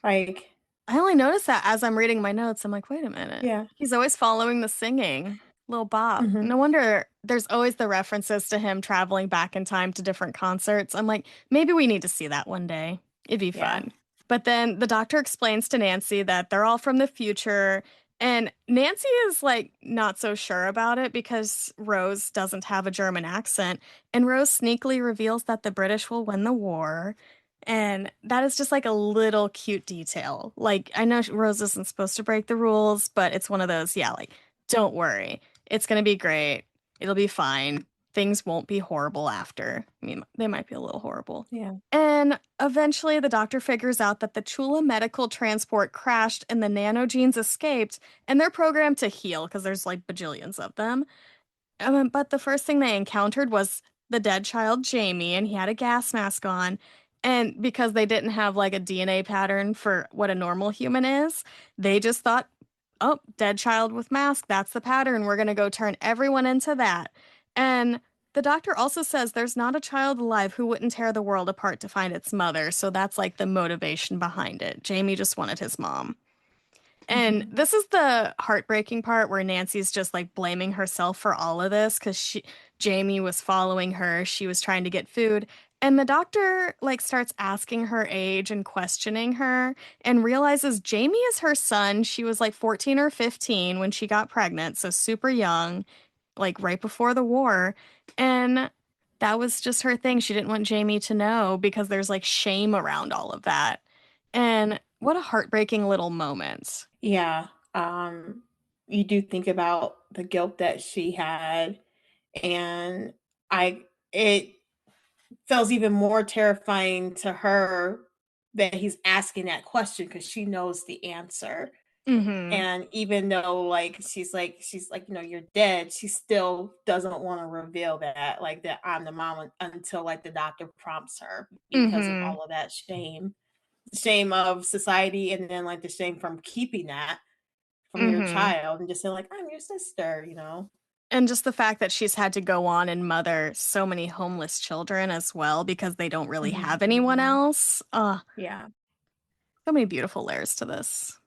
Like, I only noticed that as I'm reading my notes. I'm like, wait a minute. yeah. He's always following the singing. Little Bob. Hmm. No wonder there's always the references to him traveling back in time to different concerts. I'm like, maybe we need to see that one day. It'd be Yeah. fun. But then the doctor explains to Nancy that they're all from the future. And Nancy is like not so sure about it because Rose doesn't have a German accent. And Rose sneakily reveals that the British will win the war. And that is just like a little cute detail. Like, I know Rose isn't supposed to break the rules, but it's one of those, yeah, like, don't worry. It's going to be great. It'll be fine. Things won't be horrible after. I mean, they might be a little horrible. Yeah. And eventually, the doctor figures out that the Chula medical transport crashed and the nanogenes escaped, and they're programmed to heal because there's like bajillions of them. But the first thing they encountered was the dead child, Jamie, and he had a gas mask on. And because they didn't have like a DNA pattern for what a normal human is, they just thought, oh, dead child with mask, that's the pattern. We're going to go turn everyone into that. And the doctor also says there's not a child alive who wouldn't tear the world apart to find its mother. So that's like the motivation behind it. Jamie just wanted his mom. And Hmm. this is the heartbreaking part where Nancy's just like blaming herself for all of this because Jamie was following her. She was trying to get food. And the doctor like starts asking her age and questioning her and realizes Jamie is her son. She was like 14 or 15 when she got pregnant, so super young, like right before the war. And that was just her thing. She didn't want Jamie to know because there's like shame around all of that. And what a heartbreaking little moment. Yeah. You do think about the guilt that she had, and it feels even more terrifying to her that he's asking that question because she knows the answer. Mm-hmm. And even though like she's like, you know, you're dead, she still doesn't want to reveal that, like that I'm the mom until like the doctor prompts her because of Mm-hmm. all of that shame of society, and then like the shame from keeping that from your Mm-hmm. child and just saying like I'm your sister, you know. And just the fact that she's had to go on and mother so many homeless children as well because they don't really have anyone Mm-hmm. else. Yeah. So many beautiful layers to this.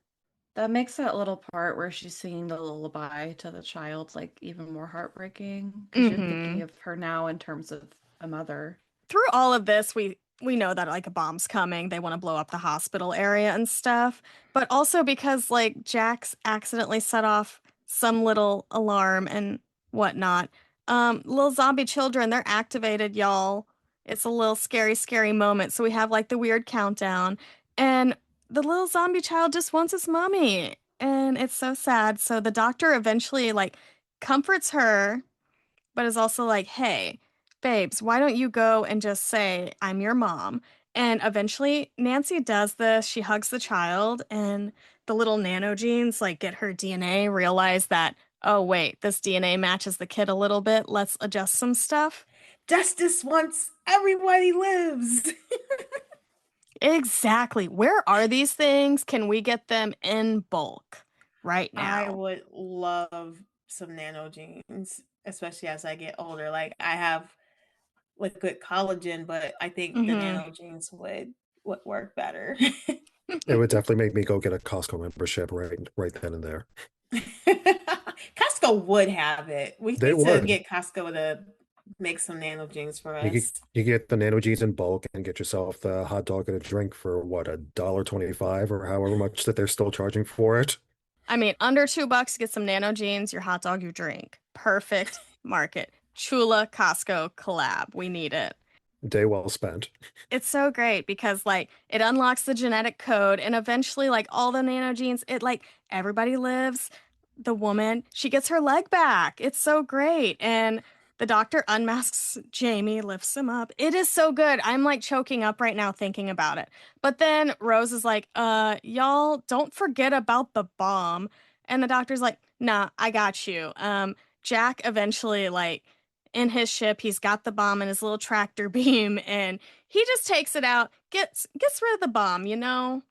That makes that little part where she's singing the lullaby to the child like even more heartbreaking because you're Mm-hmm. thinking of her now in terms of a mother. Through all of this, we know that like a bomb's coming. They want to blow up the hospital area and stuff. But also because like Jax accidentally set off some little alarm and whatnot. Little zombie children, they're activated, y'all. It's a little scary, scary moment. So we have like the weird countdown. And the little zombie child just wants his mommy. And it's so sad. So the doctor eventually like comforts her but is also like, hey, babes, why don't you go and just say, I'm your mom? And eventually, Nancy does this. She hugs the child, and the little nanogenes like get her DNA, realize that, oh, wait, this DNA matches the kid a little bit. Let's adjust some stuff. Justice once everybody lives. Exactly. Where are these things? Can we get them in bulk right I now? would love some nanogenes, especially as I get older. Like I have liquid collagen, but I think the Hmm. nanogenes would work better. It would definitely make me go get a Costco membership right then and there. Costco would have it. We They need to would. get Costco to make some nanogenes for You get us. you get the nanogenes in bulk and get yourself the hot dog and a drink for what, $1.25 or however much that they're still charging for it. I mean, under $2, get some nanogenes, your hot dog, your drink. Perfect market. Chula Costco collab. We need it. Day well spent. It's so great because like it unlocks the genetic code and eventually like all the nanogenes, it like everybody lives. The woman, she gets her leg back. It's so great. And the doctor unmasks Jamie, lifts him up. It is so good. I'm like choking up right now thinking about it. But then Rose is like, y'all don't forget about the bomb. And the doctor's like, nah, I got you. Jack eventually like in his ship, he's got the bomb in his little tractor beam and he just takes it out, gets rid of the bomb, you know?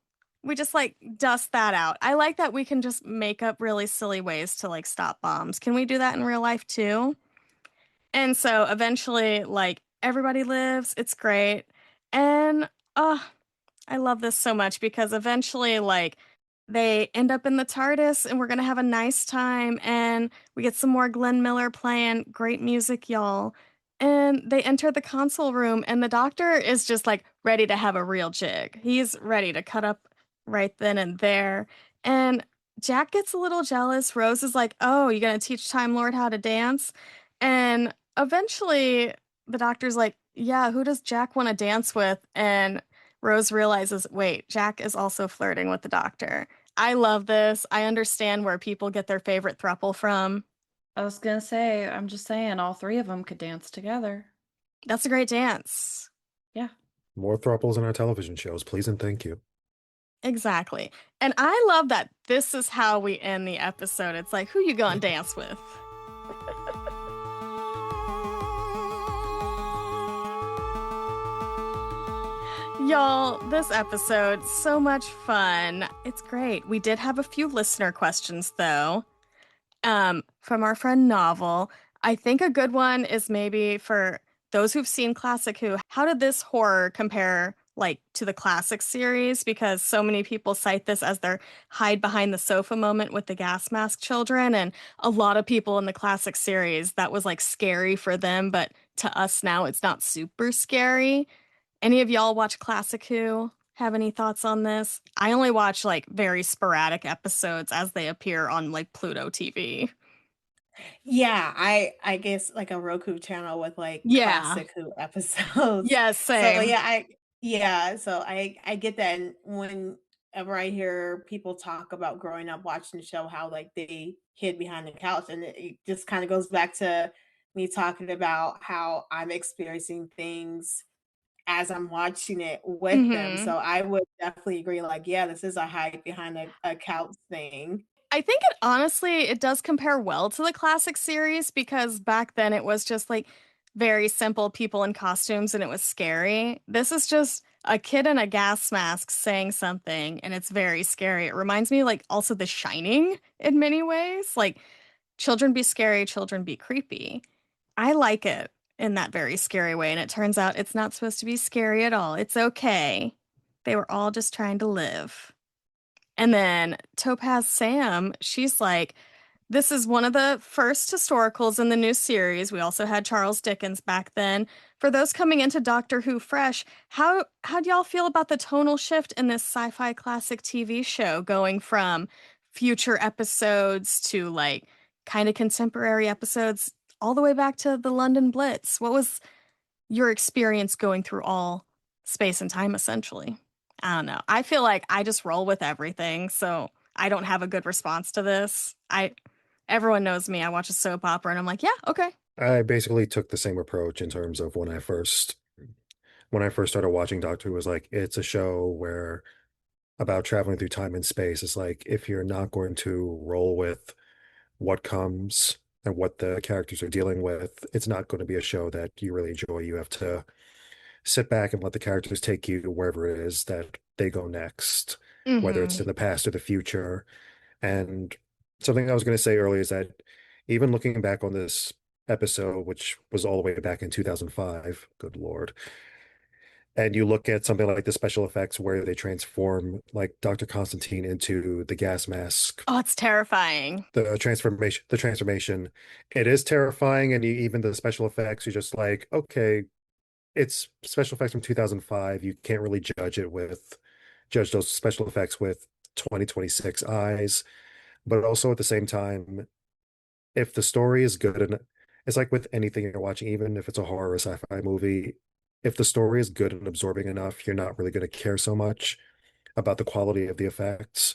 We just like dust that out. I like that we can just make up really silly ways to like stop bombs. Can we do that in real life too? And so eventually, like everybody lives, it's great. And I love this so much because eventually, like, they end up in the TARDIS and we're gonna have a nice time. And we get some more Glenn Miller playing great music, y'all. And they enter the console room, and the doctor is just like ready to have a real jig. He's ready to cut up right then and there. And Jack gets a little jealous. Rose is like, oh, you gonna teach Time Lord how to dance? And eventually, the doctor's like, yeah, who does Jack want to dance with? And Rose realizes, wait, Jack is also flirting with the doctor. I love this. I understand where people get their favorite throuple from. I was gonna say, I'm just saying, all three of them could dance together. That's a great dance. Yeah. More thruples in our television shows, please and thank you. Exactly. And I love that this is how we end the episode. It's like, who you gonna dance with? Y'all, this episode, so much fun. It's great. We did have a few listener questions though. From our friend Novel. I think a good one is maybe for those who've seen Classic Who. How did this horror compare like to the classic series? Because so many people cite this as their hide behind the sofa moment with the gas mask children, and a lot of people in the classic series that was like scary for them, but to us now it's not super scary. Any of y'all watch Classic Who? Have any thoughts on this? I only watch like very sporadic episodes as they appear on like Pluto TV. Yeah, I guess like a Roku channel with like Yeah. classic Who episodes. Yeah, So same. I get that. And whenever I hear people talk about growing up watching the show, how like they hid behind the couch, and it just kind of goes back to me talking about how I'm experiencing things as I'm watching it with them. Hmm. So I would definitely agree, like, yeah, this is a hype behind a couch thing. I think it does compare well to the classic series because back then it was just like very simple people in costumes and it was scary. This is just a kid in a gas mask saying something and it's very scary. It reminds me like also The Shining in many ways. Like children be scary, children be creepy. I like it in that very scary way and it turns out it's not supposed to be scary at all. It's okay. They were all just trying to live. And then Topaz Sam, she's like, this is one of the first historicals in the new series. We also had Charles Dickens back then. For those coming into Doctor Who fresh, how do y'all feel about the tonal shift in this sci-fi classic TV show going from future episodes to like kind of contemporary episodes all the way back to the London Blitz? What was your experience going through all space and time essentially? I don't know. I feel like I just roll with everything, so I don't have a good response to this. I Everyone knows me. I watch a soap opera and I'm like, yeah, okay. I basically took the same approach in terms of when I first started watching Doctor Who, was like it's a show where about traveling through time and space. It's like if you're not going to roll with what comes and what the characters are dealing with, it's not going to be a show that you really enjoy. You have to sit back and let the characters take you wherever it is that they go next, whether it's Mm-hmm. in the past or the future. And something I was going to say earlier is that even looking back on this episode, which was all the way back in 2005, good Lord, and you look at something like the special effects where they transform like Dr. Constantine into the gas mask, Oh, it's terrifying. the transformation, it is terrifying. And even the special effects, you're just like, okay, it's special effects from 2005. You can't really judge those special effects with 2026 eyes. But also at the same time, if the story is good, and it's like with anything you're watching, even if it's a horror or sci-fi movie, if the story is good and absorbing enough, you're not really going to care so much about the quality of the effects.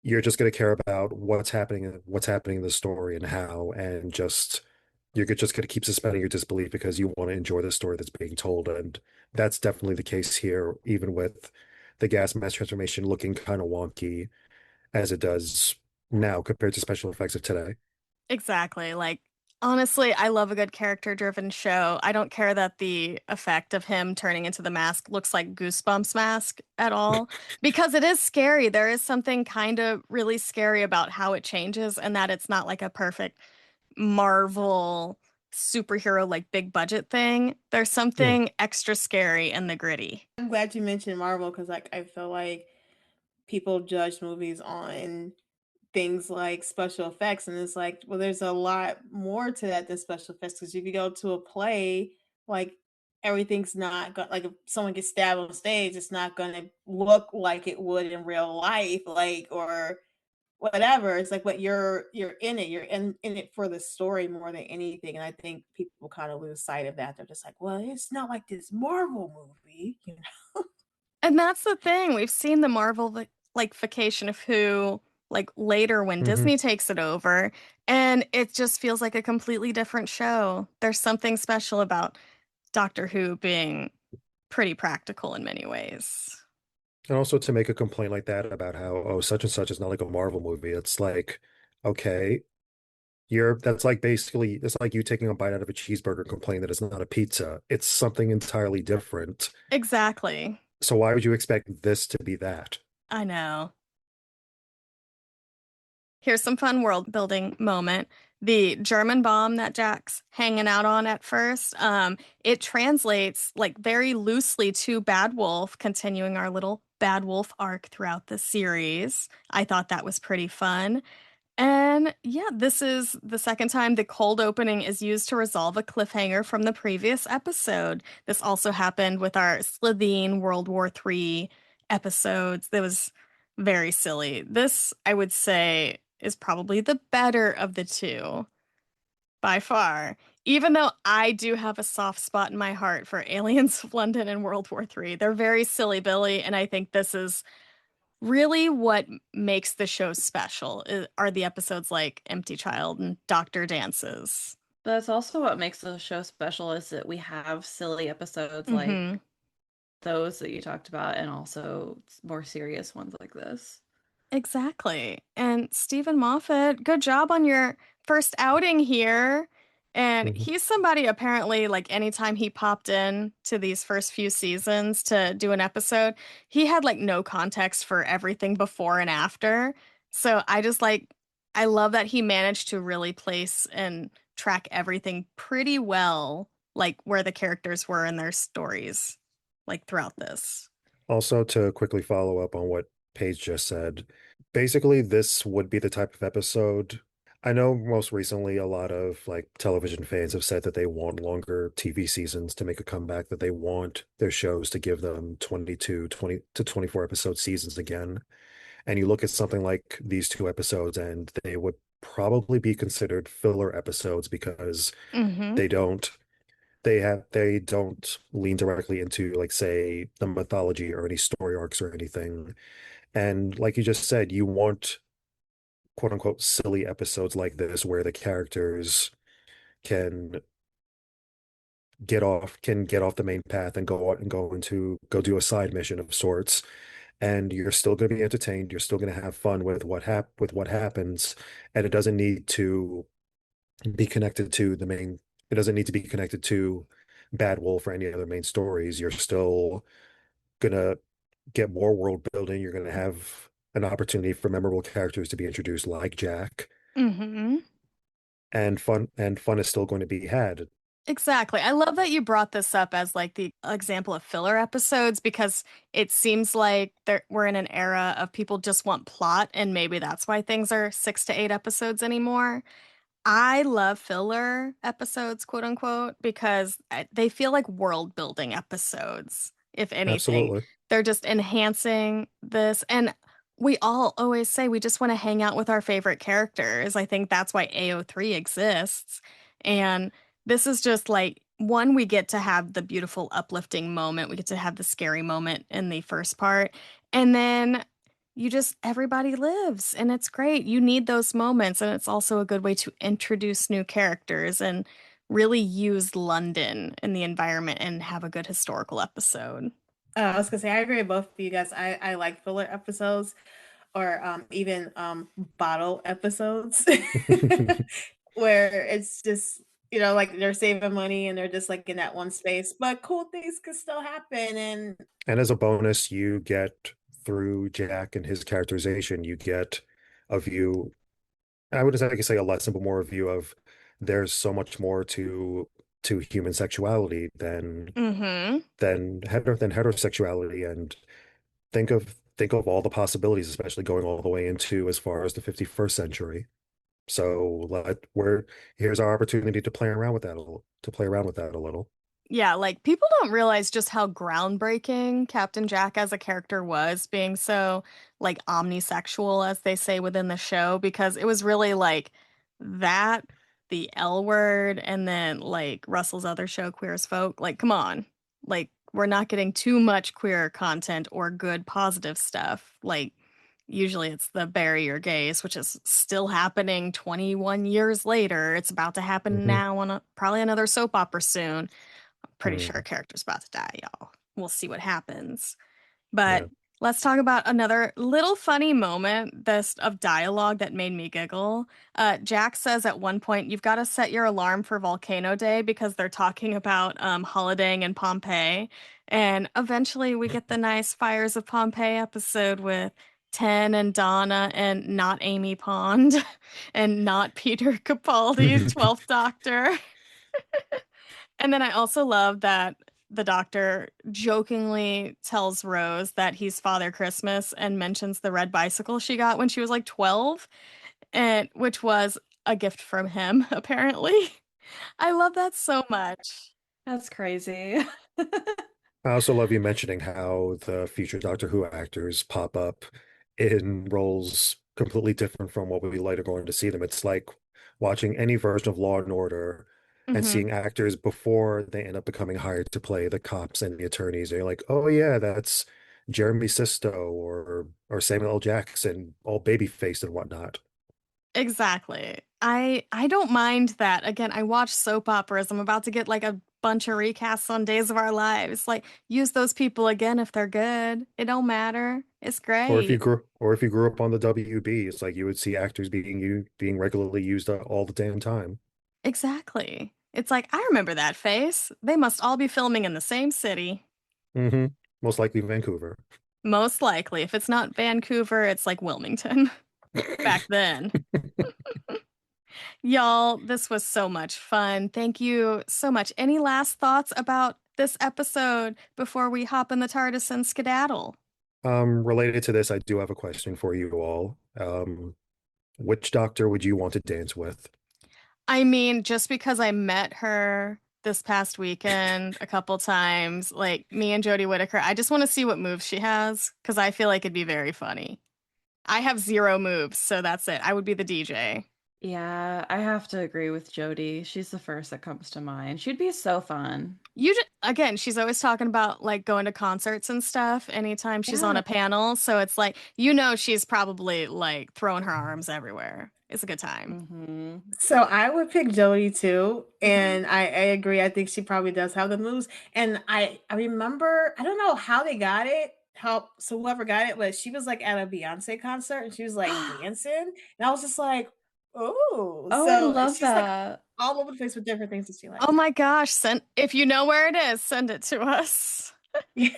You're just going to care about what's happening in the story and how, and just going to keep suspending your disbelief because you want to enjoy the story that's being told. And that's definitely the case here, even with the gas mask transformation looking kind of wonky as it does now compared to special effects of today. Exactly. Like, honestly, I love a good character driven show. I don't care that the effect of him turning into the mask looks like Goosebumps mask at all because it is scary. There is something kind of really scary about how it changes and that it's not like a perfect Marvel superhero like big budget thing. There's Yeah. something extra scary in the gritty. I'm glad you mentioned Marvel because, like, I feel like people judge movies on things like special effects, and it's like, well, there's a lot more to that than special effects. Because if you go to a play, like everything's not like if someone gets stabbed on stage, it's not going to look like it would in real life, like or whatever. It's like, but you're in it, you're in it for the story more than anything. And I think people kind of lose sight of that. They're just like, well, it's not like this Marvel movie, you know. And that's the thing. We've seen the Marvel like vacation of who like later when Hmm. Disney takes it over and it just feels like a completely different show. There's something special about Doctor Who being pretty practical in many ways. And also to make a complaint like that about how, oh, such and such is not like a Marvel movie. It's like, okay, that's like basically, it's like you taking a bite out of a cheeseburger and complaining that it's not a pizza. It's something entirely different. Exactly. So why would you expect this to be that? I know. Here's some fun world building moment. The German bomb that Jack's hanging out on at first, it translates like very loosely to Bad Wolf, continuing our little Bad Wolf arc throughout the series. I thought that was pretty fun. And yeah, this is the second time the cold opening is used to resolve a cliffhanger from the previous episode. This also happened with our Slitheen World War III episodes. That was very silly. This, I would say, is probably the better of the two by far. Even though I do have a soft spot in my heart for Aliens of London and World War III. They're very silly Billy, and I think this is really what makes the show special are the episodes like Empty Child and Doctor Dances. But that's also what makes the show special is that we have silly episodes like Hmm. those that you talked about and also more serious ones like this. Exactly. And Stephen Moffat, good job on your first outing here. And Mhm. he's somebody apparently, like, anytime he popped in to these first few seasons to do an episode, he had like no context for everything before and after. So I just like, I love that he managed to really place and track everything pretty well, like where the characters were in their stories, like throughout this. Also, to quickly follow up on what Paige just said, basically, this would be the type of episode. I know most recently a lot of like television fans have said that they want longer TV seasons to make a comeback, that they want their shows to give them 20 to 24 episode seasons again. And you look at something like these two episodes, and they would probably be considered filler episodes because Mm-hmm. they don't they don't lean directly into like say the mythology or any story arcs or anything. And like you just said, you want quote unquote silly episodes like this where the characters can get off the main path and go out and go do a side mission of sorts, and you're still going to be entertained, you're still going to have fun with what happens, and it doesn't need to be connected to Bad Wolf or any other main stories. You're still gonna get more world building. You're gonna have an opportunity for memorable characters to be introduced like Jack, Mm-hmm. and fun is still going to be had. Exactly. I love that you brought this up as like the example of filler episodes because it seems like we're in an era of people just want plot, and maybe that's why things are 6 to 8 episodes anymore. I love filler episodes, quote unquote, because they feel like world building episodes, if anything. Absolutely. They're just enhancing this. And we all always say we just want to hang out with our favorite characters. I think that's why AO3 exists. And this is just like one, we get to have the beautiful, uplifting moment. We get to have the scary moment in the first part. And then everybody lives and it's great. You need those moments. And it's also a good way to introduce new characters and really use London in the environment and have a good historical episode. I was gonna say I agree with both of you guys. I like filler episodes or even bottle episodes where it's just like they're saving money and they're just like in that one space, but cool things can still happen. And And as a bonus, you get through Jack and his characterization, you get a view. I would like to say a lesson, but more a view of there's so much more to human sexuality Mm-hmm. than heterosexuality, and think of all the possibilities, especially going all the way into as far as the 51st century. So here's our opportunity to play around with that a little. Yeah, like people don't realize just how groundbreaking Captain Jack as a character was, being so like omnisexual, as they say within the show, because it was really like that, the L word, and then like Russell's other show, Queer as Folk. Like, come on. Like, we're not getting too much queer content or good positive stuff. Like, usually it's the bury your gays, which is still happening 21 years later. It's about to happen Hmm. now on probably another soap opera soon. Pretty sure a Hmm. character's about to die, y'all. We'll see what happens. But Yeah. let's talk about another little funny moment this of dialogue that made me giggle. Jack says at one point, "You've got to set your alarm for Volcano Day," because they're talking about holidaying in Pompeii. And eventually we get the nice Fires of Pompeii episode with Ten and Donna and not Amy Pond and not Peter Capaldi, 12th Doctor. And then I also love that the doctor jokingly tells Rose that he's Father Christmas and mentions the red bicycle she got when she was like 12, and which was a gift from him, apparently. I love that so much. That's crazy. I also love you mentioning how the future Doctor Who actors pop up in roles completely different from what we later going to see them. It's like watching any version of Law and Order and Hmm. seeing actors before they end up becoming hired to play the cops and the attorneys. And you're like, oh yeah, that's Jeremy Sisto or Samuel L. Jackson, all baby faced and whatnot. Exactly. I don't mind that. Again, I watch soap operas. I'm about to get like a bunch of recasts on Days of Our Lives. Like, use those people again if they're good. It don't matter. It's great. Or if you grew up on the WB, it's like you would see actors being regularly used all the damn time. Exactly. It's like, I remember that face. They must all be filming in the same city. Hmm. Most likely Vancouver. Most likely. If it's not Vancouver, it's like Wilmington back then. Y'all, this was so much fun. Thank you so much. Any last thoughts about this episode before we hop in the TARDIS and skedaddle? Related to this, I do have a question for you all. Which doctor would you want to dance with? I mean, just because I met her this past weekend a couple times, like me and Jodie Whittaker, I just want to see what moves she has because I feel like it'd be very funny. I have zero moves, so that's it. I would be the DJ. Yeah, I have to agree with Jodie. She's the first that comes to mind. She'd be so fun. Again, she's always talking about like going to concerts and stuff anytime she's on Yeah. a panel. So it's like, she's probably like throwing her arms everywhere. It's a good time. Mm-hmm. So I would pick Jodie too, Mm-hmm. and I agree. I think she probably does have the moves. And I remember, I don't know how they got it, how so whoever got it, but she was like at a Beyonce concert and she was like dancing, and I was just like, oh, Oh, I so love she's like that. all over the place with different things that she Oh likes. my gosh, if you know where it is, send it to us. Yeah.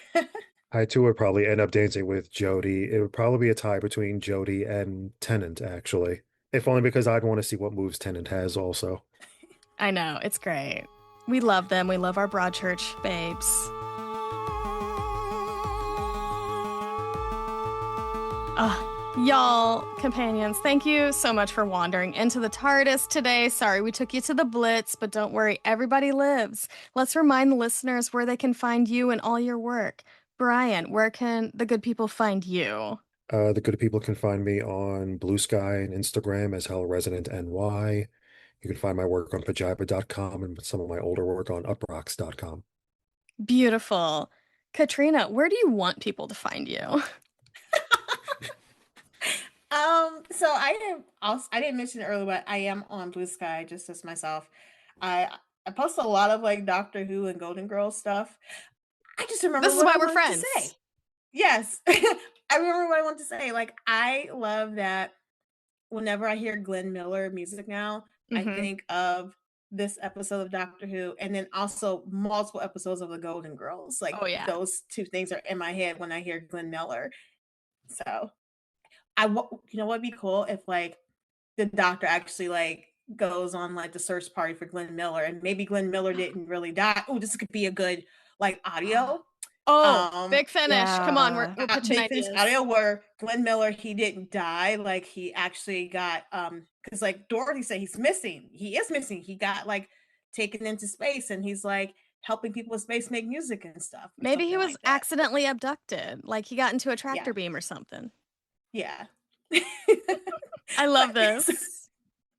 I too would probably end up dancing with Jodie. It would probably be a tie between Jodie and Tennant, actually. If only because I'd want to see what moves Tennant has also. I know, it's great. We love them. We love our Broadchurch babes. Y'all, companions, thank you so much for wandering into the TARDIS today. Sorry we took you to the Blitz, but don't worry, everybody lives. Let's remind the listeners where they can find you and all your work. Brian, where can the good people find you? The good people can find me on Blue Sky and Instagram as Hell Resident NY. You can find my work on pajiba.com and some of my older work on uprocks.com. Beautiful. Katrina, where do you want people to find you? So I didn't mention it earlier, but I am on Blue Sky just as myself. I I post a lot of like Doctor Who and Golden Girls stuff. I just remember This is what why I we're wanted to friends. say. Yes. I remember what I wanted to say. Like, I love that whenever I hear Glenn Miller music now, I Mm-hmm. think of this episode of Doctor Who and then also multiple episodes of the Golden Girls. Like, Oh, yeah. those two things are in my head when I hear Glenn Miller. So, you know what'd be cool if like the doctor actually like goes on like the search party for Glenn Miller and maybe Glenn Miller didn't really die. Oh, this could be a good like audio. Oh, Um big finish. Come on, Yeah. we're pitching Big Finish ideas. audio where Glenn Miller he didn't die, like he actually got because like Dorothy said he's missing. He is missing. He got like taken into space and he's like helping people in space make music and stuff or Maybe he something was like that. accidentally abducted, like he got into a Yeah. tractor beam or something. Yeah. I love But this.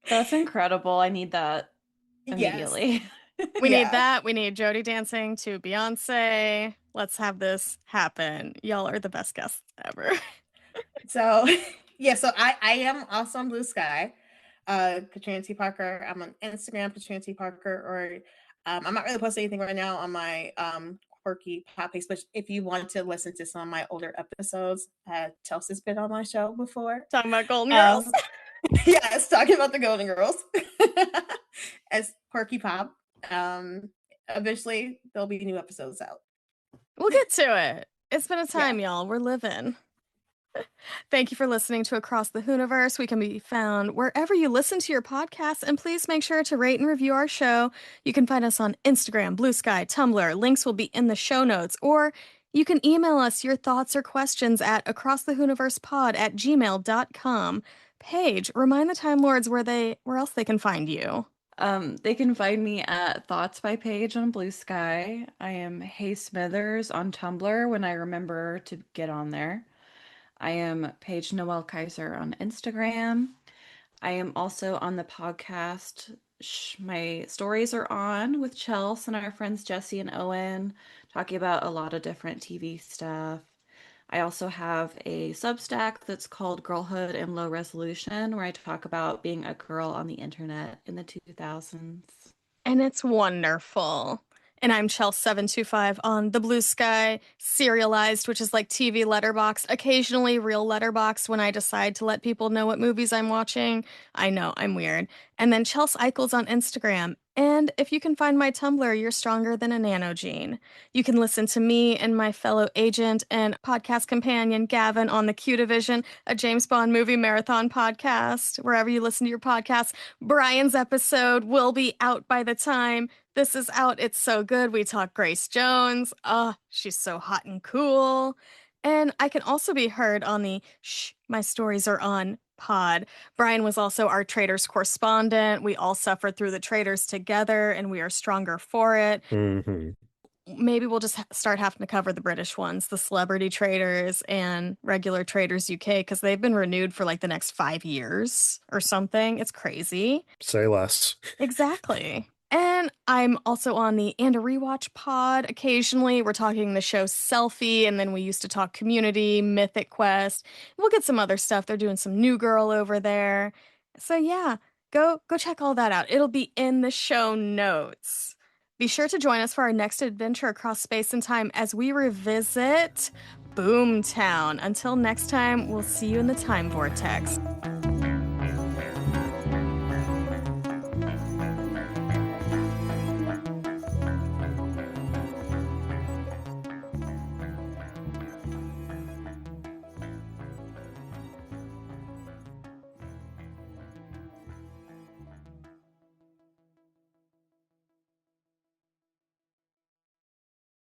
That's incredible. I need that yes. immediately. We need Yeah. that. We need Jodie dancing to Beyonce. Let's have this happen. Y'all are the best guests ever. So yeah, so I am also on Blue Sky. Katrina T. Parker. I'm on Instagram, Katrina T. Parker, or I'm not really posting anything right now on my quirky pop page, but if you want to listen to some of my older episodes, Chelsea's been on my show before. Talking about Golden Girls. Um yes, talking about the Golden Girls as quirky pop. Eventually there'll be new episodes out. We'll get to it. It's been a Yeah. time, y'all. We're living. Thank you for listening to Across the Hooniverse. We can be found wherever you listen to your podcasts, and please make sure to rate and review our show. You can find us on Instagram, Blue Sky, Tumblr. Links will be in the show notes, or you can email us your thoughts or questions at acrossthehooniversepod@gmail.com. Paige, remind the Time Lords where else they can find you. They can find me at Thoughts by Paige on Blue Sky. I am Hey Smithers on Tumblr when I remember to get on there. I am Paige Noel Kaiser on Instagram. I am also on the podcast. My stories are on with Chels and our friends Jesse and Owen, talking about a lot of different TV stuff. I also have a Substack that's called Girlhood in Low Resolution, where I talk about being a girl on the internet in the 2000s. And it's wonderful. And I'm Chels725 on the Blue Sky, serialized, which is like TV letterbox, occasionally real letterbox when I decide to let people know what movies I'm watching. I know, I'm weird. And then Chels Eichels on Instagram. And if you can find my Tumblr, you're stronger than a nanogene. You can listen to me and my fellow agent and podcast companion Gavin on the Q Division, a James Bond movie marathon podcast, wherever you listen to your podcasts. Brian's episode will be out by the time this is out. It's so good. We talk Grace Jones. She's so hot and cool. And I can also be heard on the Shh, My Stories Are On pod. Brian was also our Traders correspondent. We all suffered through the Traders together, and we are stronger for it. Mm-hmm. Maybe we'll just start having to cover the British ones, the Celebrity Traders and regular Traders UK, because they've been renewed for like the next 5 years or something. It's crazy. Say less. Exactly. And I'm also on the And a Rewatch pod. Occasionally, we're talking the show Selfie, and then we used to talk Community, Mythic Quest. We'll get some other stuff. They're doing some New Girl over there. So yeah, go check all that out. It'll be in the show notes. Be sure to join us for our next adventure across space and time as we revisit Boomtown. Until next time, we'll see you in the time vortex.